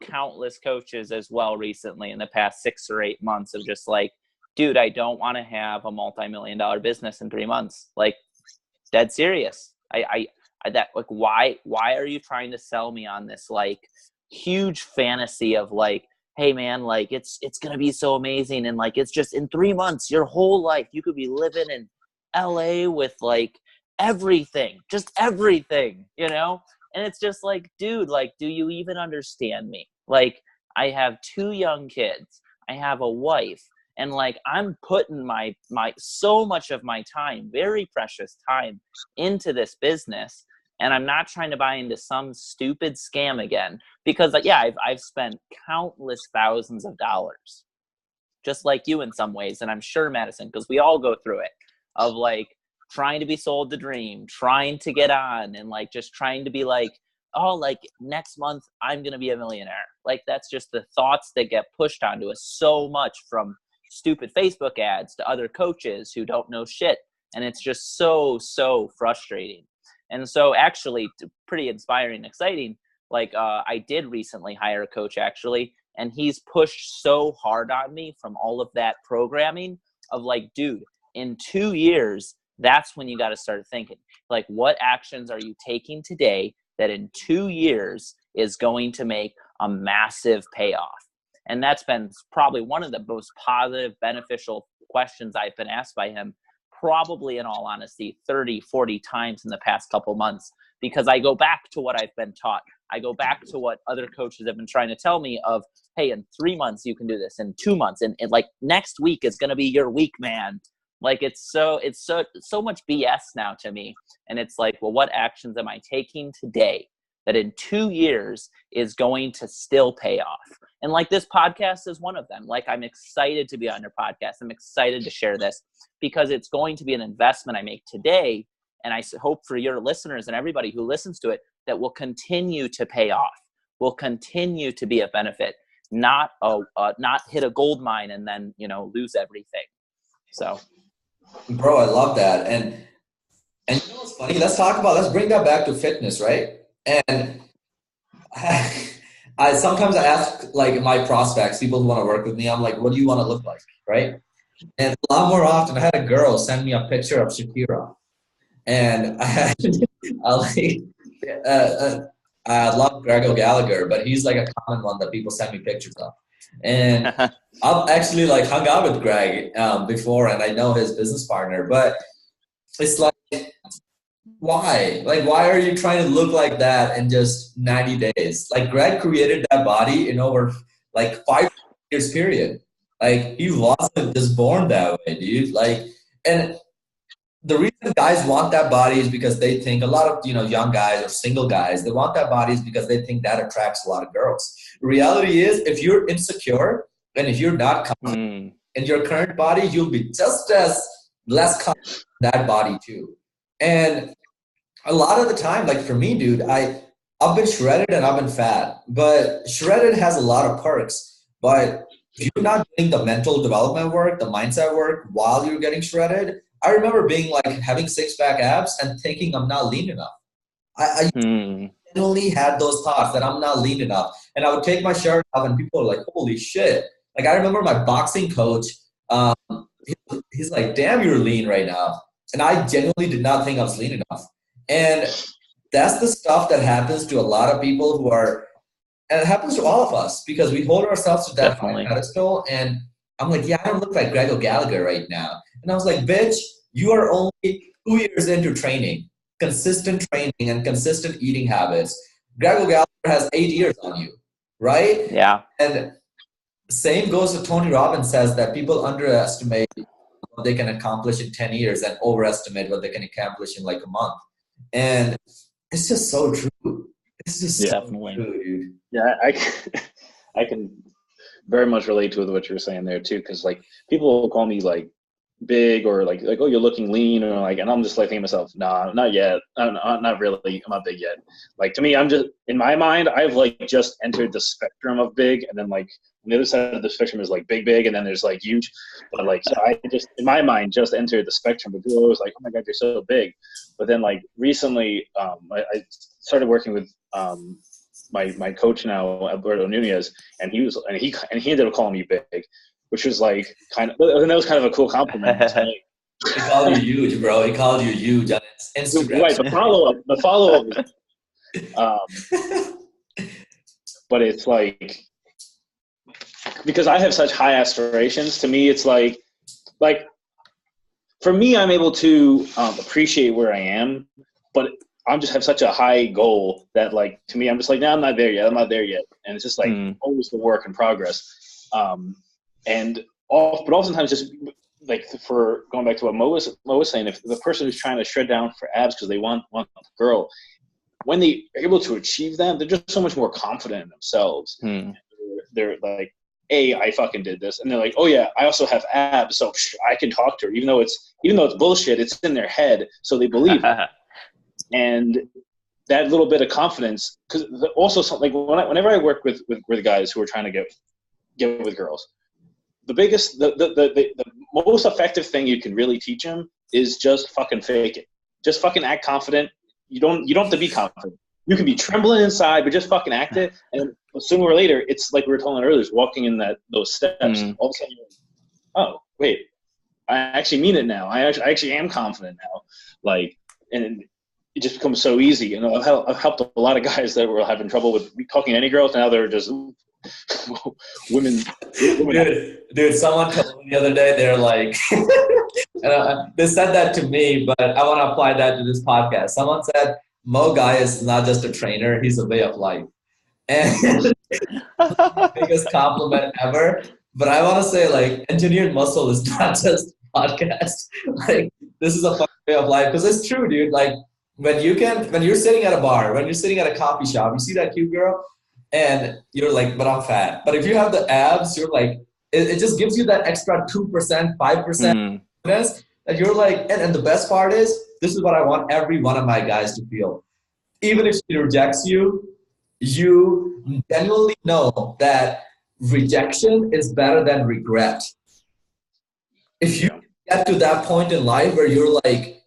countless coaches as well recently in the past 6 or 8 months of just like, dude, I don't want to have a multi-million-dollar business in 3 months. Like, dead serious. That like, why are you trying to sell me on this like huge fantasy of like, hey man, like it's gonna be so amazing, and like it's just in 3 months, your whole life you could be living in LA with like everything, just everything, you know? And it's just like, dude, like, do you even understand me? Like, I have 2 young kids, I have a wife, and like I'm putting my so much of my time, very precious time, into this business. And I'm not trying to buy into some stupid scam again, because like, yeah, I've spent countless thousands of dollars, just like you in some ways. And I'm sure, Madison, because we all go through it, of like trying to be sold the dream, trying to get on, and like just trying to be like, oh, like next month I'm going to be a millionaire. Like that's just the thoughts that get pushed onto us so much from stupid Facebook ads to other coaches who don't know shit. And it's just so frustrating. And so actually pretty inspiring and exciting. Like I did recently hire a coach actually, and he's pushed so hard on me from all of that programming of like, dude, in 2 years, that's when you got to start thinking like, what actions are you taking today that in 2 years is going to make a massive payoff? And that's been probably one of the most positive, beneficial questions I've been asked by him, probably in all honesty, 30, 40 times in the past couple months, because I go back to what I've been taught. I go back to what other coaches have been trying to tell me of, hey, in 3 months you can do this, in 2 months, and like next week is going to be your week, man. Like it's so much BS now to me. And it's like, well, what actions am I taking today that in 2 years is going to still pay off? And like this podcast is one of them. Like I'm excited to be on your podcast. I'm excited to share this because it's going to be an investment I make today. And I hope for your listeners and everybody who listens to it that will continue to pay off, will continue to be a benefit, not hit a gold mine and then, lose everything. So. Bro, I love that. And you know what's funny? Let's bring that back to fitness, right? And I sometimes ask like my prospects, people who want to work with me, I'm like, what do you want to look like, right? And a lot more often, I had a girl send me a picture of Shakira, and I love Greg Gallagher, but he's like a common one that people send me pictures of. And I've actually like hung out with Greg before, and I know his business partner, but it's like, why? Like, why are you trying to look like that in just 90 days? Like, Greg created that body in over like 5 years period. Like, he wasn't just born that way, dude. Like, and the reason guys want that body is because they think, a lot of young guys or single guys, they want that body is because they think that attracts a lot of girls. The reality is, if you're insecure and if you're not confident in your current body, you'll be just as less confident in that body too. And a lot of the time, like for me, dude, I've been shredded and I've been fat, but shredded has a lot of perks. But if you're not doing the mental development work, the mindset work while you're getting shredded, I remember being like having 6-pack abs and thinking I'm not lean enough. I genuinely had those thoughts that I'm not lean enough. And I would take my shirt off and people are like, holy shit. Like I remember my boxing coach, he's like, damn, you're lean right now. And I genuinely did not think I was lean enough. And that's the stuff that happens to a lot of people who are, and it happens to all of us because we hold ourselves to that high pedestal. And I'm like, yeah, I don't look like Greg Gallagher right now. And I was like, bitch, you are only 2 years into training, consistent training and consistent eating habits. Greg Gallagher has 8 years on you, right? Yeah. And same goes to Tony Robbins says that people underestimate what they can accomplish in 10 years and overestimate what they can accomplish in like a month. And it's just so true. It's just so true, dude. Yeah, I can very much relate to what you were saying there too, because like people will call me like big or like oh, you're looking lean, or like, and I'm just like thinking to myself, nah, not yet. I'm not really. I'm not big yet. Like to me, I'm just, in my mind, I've like just entered the spectrum of big, and then like on the other side of the spectrum is like big, and then there's like huge. But like, so I just, in my mind, just entered the spectrum. But people are always like, oh my god, you're so big. But then like recently, I started working with my coach now, Alberto Nunez, and he ended up calling me big, which was like kind of, and that was kind of a cool compliment. He called you huge, bro. He called you huge on Instagram. Right, the follow up. But it's like, because I have such high aspirations, to me it's like for me, I'm able to appreciate where I am, but I'm just have such a high goal that like, to me, I'm just like, no, I'm not there yet. And it's just like always the work in progress. But oftentimes just like, for going back to what Mo was saying, if the person who's trying to shred down for abs because they want a girl, when they are able to achieve them, they're just so much more confident in themselves. They're like, "Hey, I fucking did this," and they're like, "Oh yeah, I also have abs, so I can talk to her." Even though it's bullshit, it's in their head, so they believe it. And that little bit of confidence, because also like whenever I work with guys who are trying to get with girls, the most effective thing you can really teach them is just fucking fake it. Just fucking act confident. You don't have to be confident. You can be trembling inside, but just fucking act it. And sooner or later, it's like we were telling earlier, walking in those steps. All of a sudden, you're like, oh wait, I actually mean it now. I actually am confident now. Like, and it just becomes so easy. And I've helped a lot of guys that were having trouble with talking to any girls. Now they're just women. Dude, someone told me the other day, they're like, they said that to me, but I want to apply that to this podcast. Someone said, Mo Guy is not just a trainer, he's a way of life. And biggest compliment ever. But I want to say, like, engineered muscle is not just a podcast. Like, this is a fucking way of life. Because it's true, dude. Like, when you're sitting at a bar, when you're sitting at a coffee shop, you see that cute girl, and you're like, but I'm fat. But if you have the abs, you're like, it just gives you that extra 2%, 5% confidence that you're like, and the best part is, this is what I want every one of my guys to feel. Even if she rejects you, you genuinely know that rejection is better than regret. If you get to that point in life where you're like,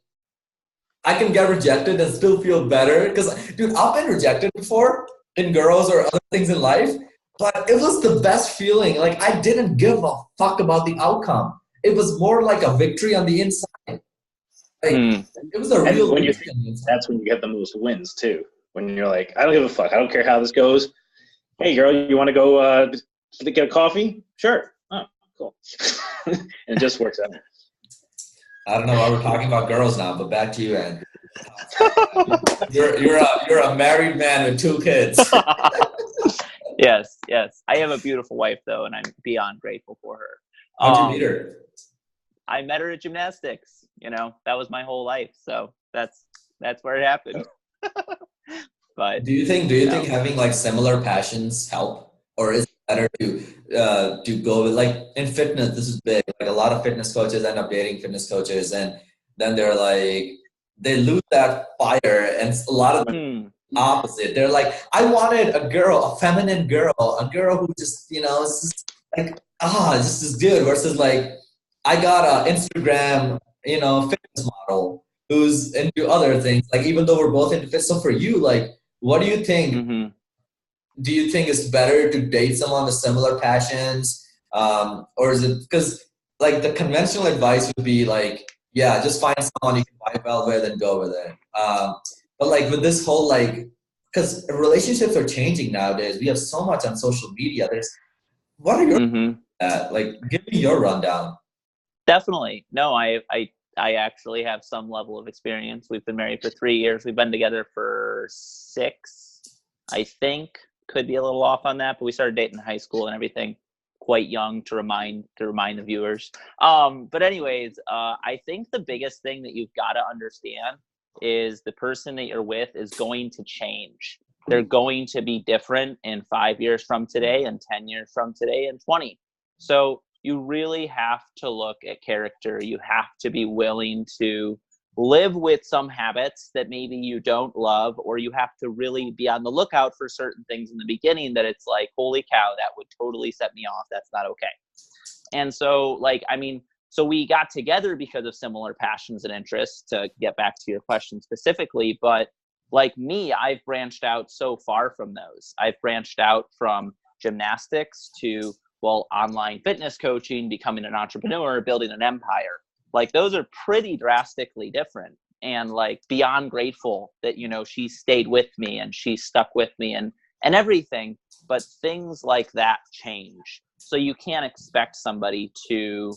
I can get rejected and still feel better. Because, dude, I've been rejected before in girls or other things in life, but it was the best feeling. Like, I didn't give a fuck about the outcome. It was more like a victory on the inside. Like, it was a real when that's when you get the most wins too. When you're like, I don't give a fuck. I don't care how this goes. Hey, girl, you want to go get a coffee? Sure. Oh, cool. And it just works out. I don't know why we're talking about girls now, but back to you, Andrew. You're a married man with 2 kids. Yes. I have a beautiful wife though, and I'm beyond grateful for her. How'd you meet her? I met her at gymnastics. That was my whole life. So that's where it happened. But do you think having like similar passions help, or is it better to go with, like, in fitness? This is big. Like, a lot of fitness coaches end up dating fitness coaches, and then they're like, they lose that fire, and a lot of them opposite. They're like, I wanted a girl, a feminine girl, a girl who just is just like this is good. Versus like, I got an Instagram fitness model who's into other things. Like, even though we're both into fitness, so for you, like, what do you think? Do you think it's better to date someone with similar passions? Or is it, because like the conventional advice would be like, yeah, just find someone you can vibe well with and go with it. But like with this whole, like, because relationships are changing nowadays. We have so much on social media. What are your like, give me your rundown. Definitely. No, I actually have some level of experience. We've been married for 3 years. We've been together for 6, I think. Could be a little off on that, but we started dating in high school and everything, quite young, to remind the viewers. But anyways, I think the biggest thing that you've got to understand is the person that you're with is going to change. They're going to be different in 5 years from today, and 10 years from today, and 20. So you really have to look at character. You have to be willing to live with some habits that maybe you don't love, or you have to really be on the lookout for certain things in the beginning that it's like, holy cow, that would totally set me off. That's not okay. And so, so we got together because of similar passions and interests, to get back to your question specifically. But like me, I've branched out so far from those. I've branched out from gymnastics to, online fitness coaching, becoming an entrepreneur, building an empire. Like, those are pretty drastically different, and like beyond grateful that, she stayed with me and she stuck with me and everything. But things like that change. So you can't expect somebody to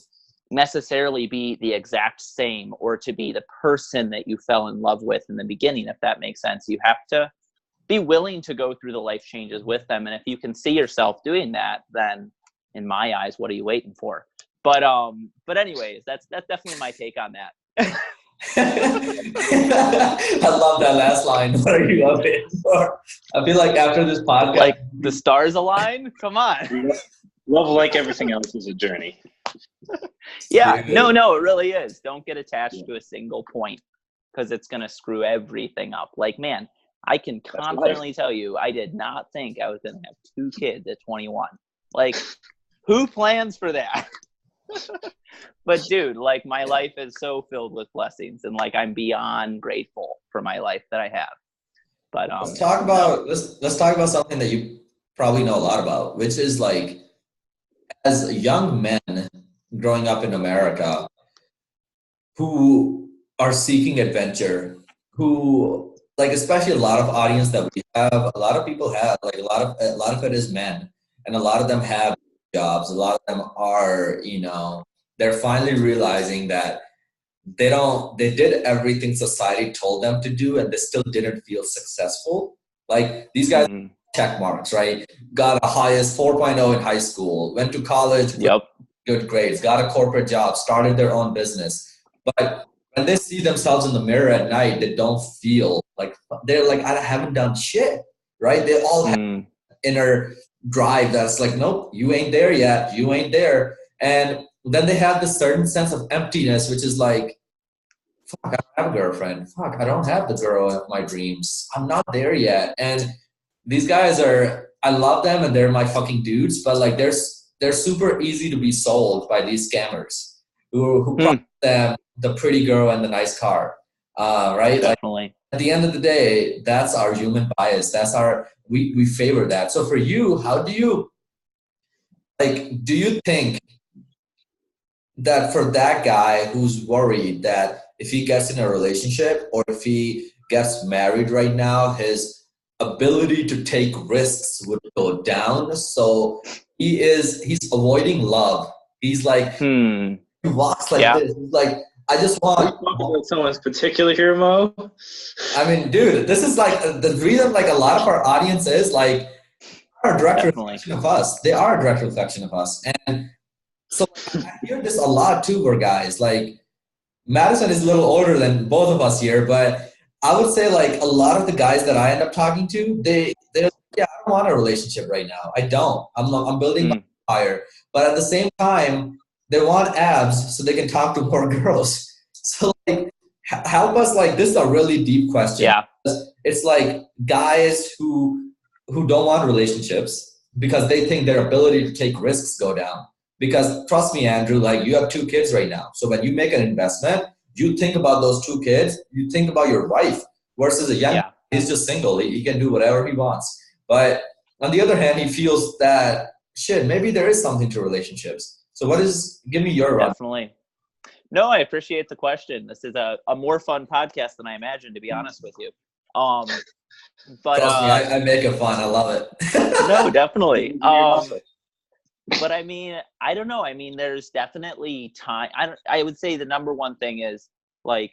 necessarily be the exact same, or to be the person that you fell in love with in the beginning, if that makes sense. You have to be willing to go through the life changes with them. And if you can see yourself doing that, then in my eyes, what are you waiting for? But anyways, that's definitely my take on that. I love that last line. What are you up in for? I feel like after this podcast, Like the stars align? Come on. Love, like everything else, is a journey. Yeah, dude, no, it really is. Don't get attached to a single point because it's going to screw everything up. Like, man, I can That's life. confidently tell you, I did not think I was going to have 2 kids at 21. Like, who plans for that? But dude, like, my life is so filled with blessings, and like, I'm beyond grateful for my life that I have. But let's talk about something that you probably know a lot about, which is like, as young men growing up in America who are seeking adventure, who like, especially a lot of audience that we have, a lot of people have like a lot of it is men, and a lot of them have jobs. A lot of them are, they're finally realizing that they did everything society told them to do, and they still didn't feel successful. Like, these guys check marks, right? Got a highest 4.0 in high school, went to college with yep. good grades, got a corporate job, started their own business. But when they see themselves in the mirror at night, they don't feel like, they're like, I haven't done shit, right? They all have inner drive that's like, nope, you ain't there yet, you ain't there. And then they have this certain sense of emptiness, which is like, fuck, I don't have a girlfriend. Fuck, I don't have the girl of my dreams. I'm not there yet. And these guys are, I love them and they're my fucking dudes, but like, they're super easy to be sold by these scammers who promise them the pretty girl and the nice car, right? Definitely. Like, at the end of the day, that's our human bias. That's we favor that. So for you, how do you, like, do you think that for that guy who's worried that if he gets in a relationship or if he gets married right now, his ability to take risks would go down? So he's avoiding love. He's like, he walks like this. He's like, I just want. Are you talking about someone's particular here, Mo? I mean, dude, this is like the reason. Like, a lot of our audience is like, are a direct reflection of us. They are a direct reflection of us, and so I hear this a lot too. Where guys like, Madison is a little older than both of us here, but I would say like a lot of the guys that I end up talking to, they're like, yeah, I don't want a relationship right now. I don't. I'm building my empire, but at the same time, they want abs so they can talk to more girls. So like, help us. Like, this is a really deep question. Yeah. It's like guys who don't want relationships because they think their ability to take risks go down. Because trust me, Andrew, like, you have 2 kids right now. So when you make an investment, you think about those 2 kids, you think about your wife, versus a young guy, he's just single. He can do whatever he wants. But on the other hand, he feels that, shit, maybe there is something to relationships. So give me your run. Definitely. No, I appreciate the question. This is a more fun podcast than I imagined, to be honest with you. But trust me, I make it fun. I love it. No, definitely. But I mean, I don't know. I mean, there's definitely time. I would say the number one thing is, like,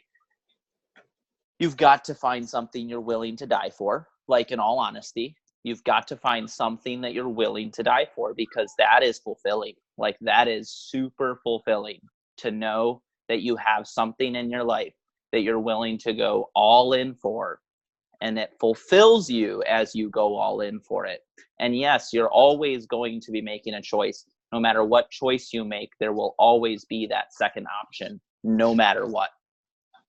you've got to find something you're willing to die for. Like, in all honesty, you've got to find something that you're willing to die for, because that is fulfilling. Like, that is super fulfilling to know that you have something in your life that you're willing to go all in for, and it fulfills you as you go all in for it. And yes, you're always going to be making a choice. No matter what choice you make, there will always be that second option, no matter what.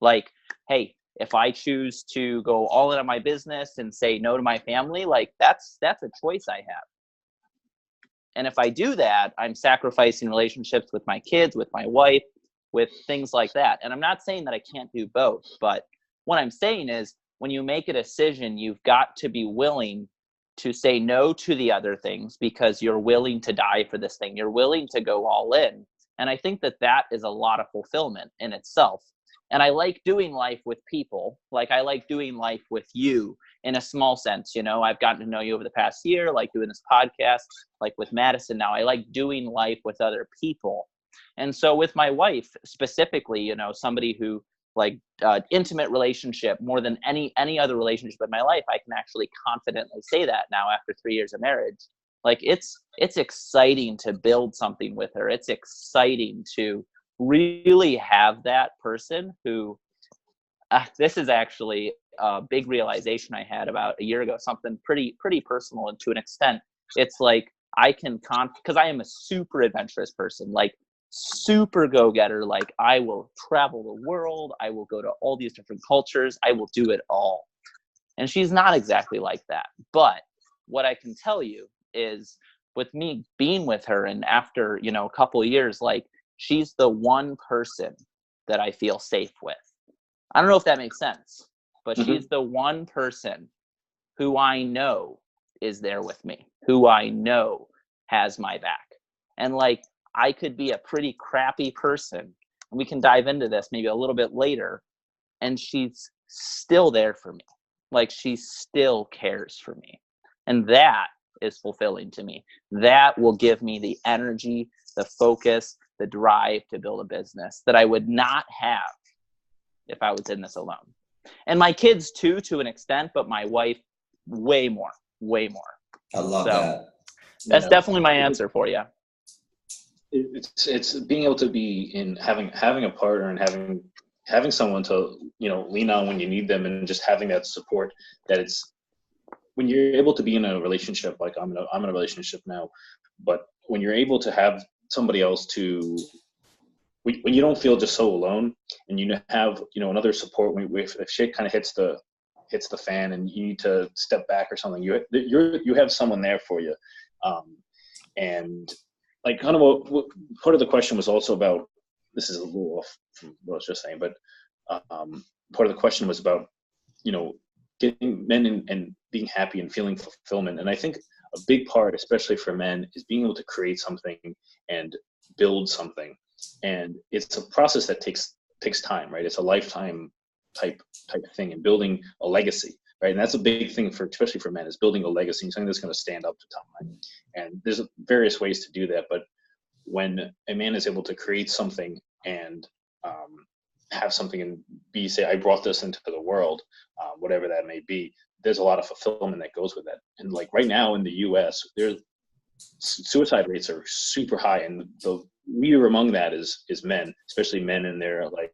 Like, hey, if I choose to go all in on my business and say no to my family, like, that's a choice I have. And if I do that, I'm sacrificing relationships with my kids, with my wife, with things like that. And I'm not saying that I can't do both, but what I'm saying is, when you make a decision, you've got to be willing to say no to the other things, because you're willing to die for this thing. You're willing to go all in. And I think that is a lot of fulfillment in itself. And I like doing life with people. Like, I like doing life with you in a small sense. You know, I've gotten to know you over the past year, like doing this podcast, like with Madison now. I like doing life with other people. And so with my wife specifically, you know, somebody who, like, intimate relationship more than any other relationship in my life, I can actually confidently say that now after 3 years of marriage. Like, it's exciting to build something with her. It's exciting to really have that person who This is actually a big realization I had about a year ago, something pretty personal and to an extent. It's like I can because I am a super adventurous person, like super go-getter. Like I will travel the world. I will go to all these different cultures. I will do it all. And she's not exactly like that. But what I can tell you is with me being with her, and after, you know, a couple of years, like she's the one person that I feel safe with. I don't know if that makes sense, but she's the one person who I know is there with me, who I know has my back. And like, I could be a pretty crappy person, and we can dive into this maybe a little bit later, and she's still there for me. Like she still cares for me. And that is fulfilling to me. That will give me the energy, the focus, the drive to build a business that I would not have if I was in this alone. And my kids too, to an extent, but my wife way more. I love that. That's definitely my answer for you. It's being able to be in having a partner and having someone to, you know, lean on when you need them, and just having that support. That it's when you're able to be in a relationship, like I'm in a relationship now, but when you're able to have somebody else to, when you don't feel just so alone, and you have, you know, another support if shit kind of hits the fan and you need to step back or something, you have someone there for you. And like kind of what part of the question was also about, this is a little off from what I was just saying, but part of the question was about, you know, getting men and being happy and feeling fulfillment. And I think a big part, especially for men, is being able to create something and build something. And it's a process that takes time, right? It's a lifetime type thing, and building a legacy, right? And that's a big thing especially for men, is building a legacy, something that's going to stand up to time. And there's various ways to do that, but when a man is able to create something and have something and say, I brought this into the world, whatever that may be, there's a lot of fulfillment that goes with that. And like right now in the US, suicide rates are super high, and the leader among that is men, especially men in their like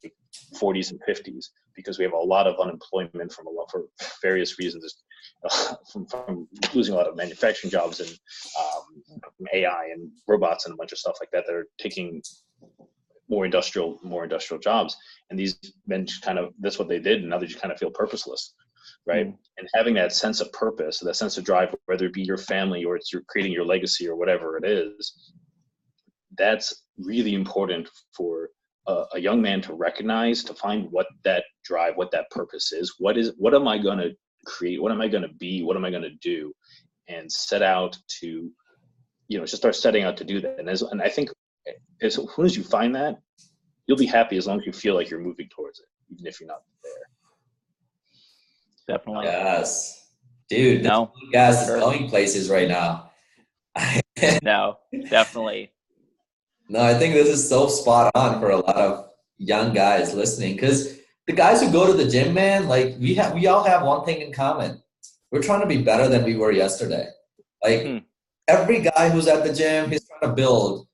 40s and 50s, because we have a lot of unemployment for various reasons, from losing a lot of manufacturing jobs, and AI and robots and a bunch of stuff like that are taking more industrial jobs. And these men just kind of, that's what they did, and now they just kind of feel purposeless, right? And having that sense of purpose, that sense of drive, whether it be your family or it's you're creating your legacy or whatever it is, that's really important for a young man to recognize, to find what that drive, what that purpose is. What am I going to create? What am I going to be? What am I going to do? And set out to, you know, just start setting out to do that. And I think as soon as you find that, you'll be happy as long as you feel like you're moving towards it, even if you're not there. Definitely. Yes. Dude, no, this podcast is going places right now. No, definitely. No, I think this is so spot on for a lot of young guys listening, because the guys who go to the gym, man, like we all have one thing in common. We're trying to be better than we were yesterday. Like every guy who's at the gym, he's trying to build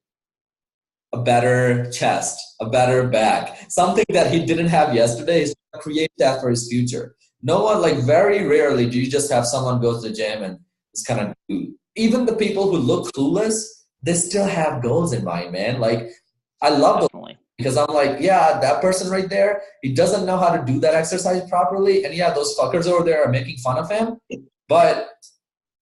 a better chest, a better back, something that he didn't have yesterday. He's trying to create that for his future. No one, like very rarely do you just have someone go to the gym and just kind of do. Even the people who look clueless, they still have goals in mind, man. Like I love those, because I'm like, yeah, that person right there, he doesn't know how to do that exercise properly. And yeah, those fuckers over there are making fun of him. But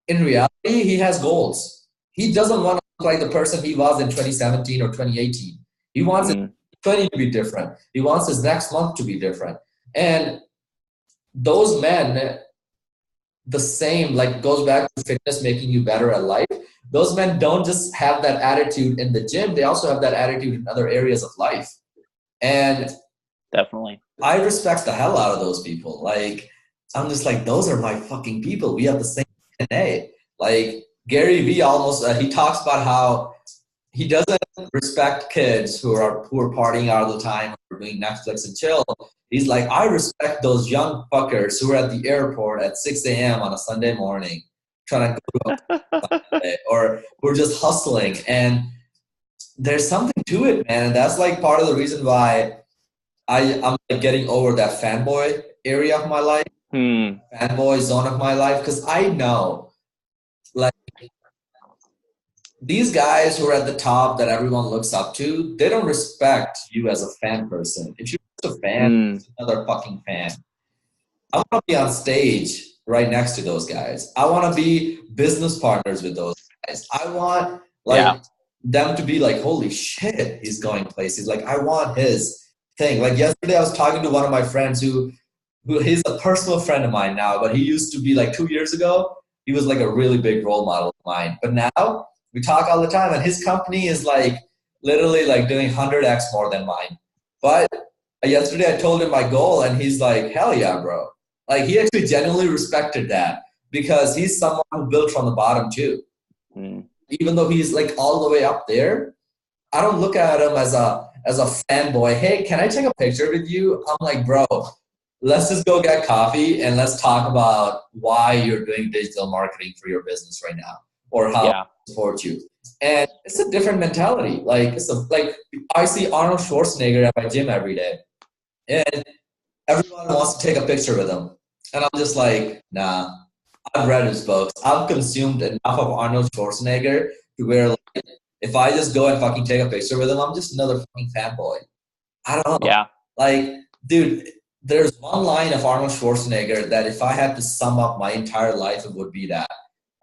in reality, he has goals. He doesn't want to look like the person he was in 2017 or 2018. He wants his 20 to be different. He wants his next month to be different. And those men, the same, like goes back to fitness making you better at life. Those men don't just have that attitude in the gym. They also have that attitude in other areas of life. And definitely, I respect the hell out of those people. Like, I'm just like, those are my fucking people. We have the same DNA. Like Gary Vee almost, he talks about how he doesn't respect kids who are partying all the time or doing Netflix and chill. He's like, I respect those young fuckers who are at the airport at 6 a.m. on a Sunday morning trying to go to a Sunday, or who are just hustling. And there's something to it, man. And that's like part of the reason why I'm like getting over that fanboy area of my life, fanboy zone of my life, because I know like these guys who are at the top that everyone looks up to, they don't respect you as a fan person. If you're just a fan, another fucking fan. I want to be on stage right next to those guys. I want to be business partners with those guys. I want like them to be like, holy shit, he's going places. Like I want his thing. Like yesterday I was talking to one of my friends who he's a personal friend of mine now, but he used to be like 2 years ago, he was like a really big role model of mine. But now we talk all the time and his company is like literally like doing 100x more than mine. But yesterday I told him my goal and he's like, hell yeah, bro. Like he actually genuinely respected that because he's someone who built from the bottom too. Even though he's like all the way up there, I don't look at him as a fanboy. Hey, can I take a picture with you? I'm like, bro, let's just go get coffee and let's talk about why you're doing digital marketing for your business right now or how to support you. And it's a different mentality. Like I see Arnold Schwarzenegger at my gym every day, and everyone wants to take a picture with him. And I'm just like, nah, I've read his books. I've consumed enough of Arnold Schwarzenegger to where like, if I just go and fucking take a picture with him, I'm just another fucking fanboy. I don't know. Yeah. Like, dude, there's one line of Arnold Schwarzenegger that if I had to sum up my entire life, it would be that.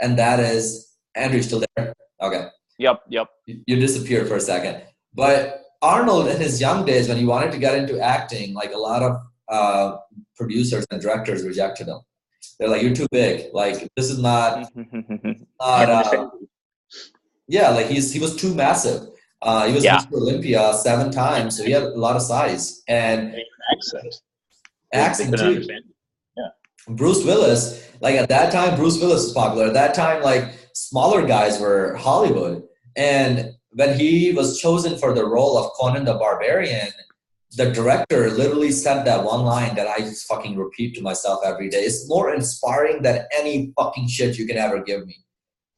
And that is, Andrew, you still there? Okay. Yep. You disappeared for a second. But Arnold, in his young days, when he wanted to get into acting, like a lot of producers and directors rejected him. They're like, you're too big. Like, this is not yeah, like he was too massive. He was Mr. Olympia 7 times, so he had a lot of size. And accent too. Yeah. Bruce Willis, like at that time, Bruce Willis was popular. At that time, like smaller guys were Hollywood. And when he was chosen for the role of Conan the Barbarian, the director literally said that one line that I just fucking repeat to myself every day. It's more inspiring than any fucking shit you can ever give me.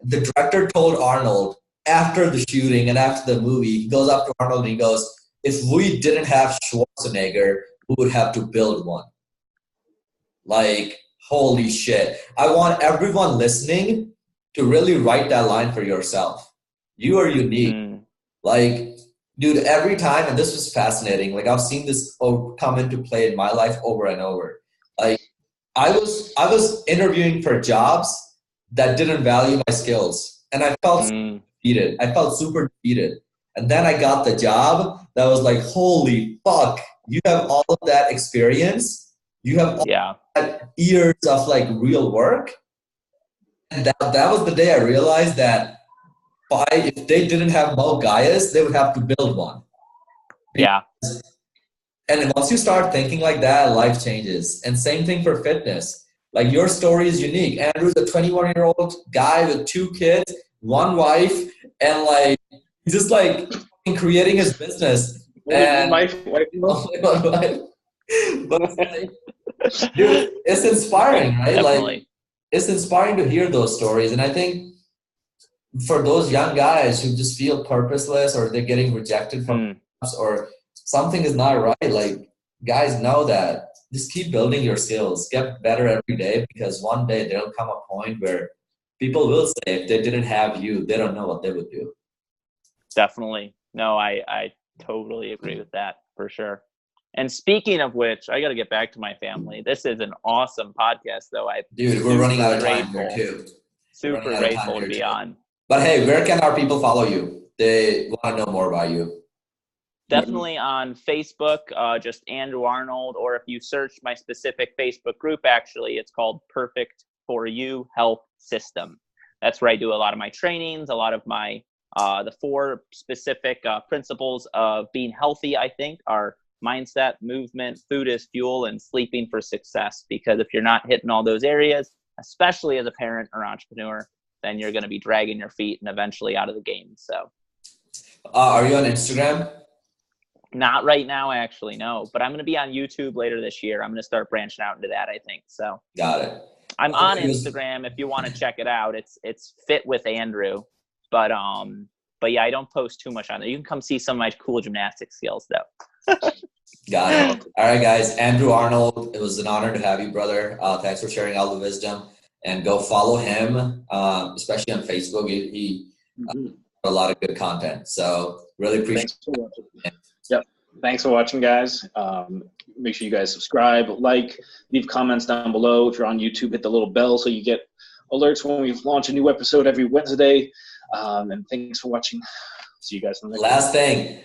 The director told Arnold after the shooting and after the movie, he goes up to Arnold and he goes, if we didn't have Schwarzenegger, we would have to build one. Like, holy shit. I want everyone listening to really write that line for yourself. You are unique. Like, dude, every time, and this was fascinating, like I've seen this come into play in my life over and over. Like, I was interviewing for jobs that didn't value my skills. And I felt defeated. I felt super defeated. And then I got the job that was like, holy fuck, you have all of that experience. You have all that years of like real work. And that was the day I realized that if they didn't have Mo Gaius, they would have to build one. Yeah. And once you start thinking like that, life changes. And same thing for fitness. Like your story is unique. Andrew's a 21-year-old guy with 2 kids, 1 wife, and like he's just like creating his business. And wife. But like, dude, it's inspiring, right? Definitely. Like it's inspiring to hear those stories. And I think for those young guys who just feel purposeless or they're getting rejected from or something is not right, like guys know that just keep building your skills, get better every day, because one day there'll come a point where people will say if they didn't have you, they don't know what they would do. Definitely. No, I totally agree with that for sure. And speaking of which, I got to get back to my family. This is an awesome podcast, though. Dude, we're running out of time here too. Super grateful to be on. But hey, where can our people follow you? They want to know more about you. Definitely on Facebook, just Andrew Arnold, or if you search my specific Facebook group, actually, it's called Perfect For You Health System. That's where I do a lot of my trainings, a lot of my, the 4 specific principles of being healthy, I think, are mindset, movement, food as fuel, and sleeping for success. Because if you're not hitting all those areas, especially as a parent or entrepreneur, then you're going to be dragging your feet and eventually out of the game. So, are you on Instagram? Not right now, actually, no. But I'm going to be on YouTube later this year. I'm going to start branching out into that, I think. So, got it. I'm on Instagram if you want to check it out. It's Fit with Andrew, but yeah, I don't post too much on there. You can come see some of my cool gymnastics skills, though. Got it. All right, guys. Andrew Arnold, it was an honor to have you, brother. Thanks for sharing all the wisdom. And go follow him, especially on Facebook. He a lot of good content. So really appreciate Thanks for watching. Yep. Thanks for watching, guys. Make sure you guys subscribe, like, leave comments down below. If you're on YouTube, hit the little bell so you get alerts when we launch a new episode every Wednesday. And thanks for watching. See you guys in the next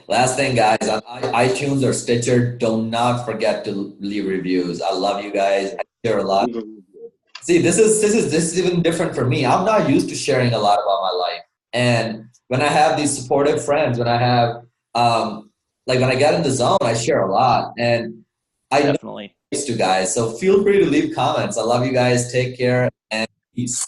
Last thing, guys. On iTunes or Stitcher, do not forget to leave reviews. I love you guys. I share a lot. See, this is even different for me. I'm not used to sharing a lot about my life. And when I have these supportive friends, when I have when I get in the zone, I share a lot. And I definitely know to guys. So feel free to leave comments. I love you guys. Take care and peace.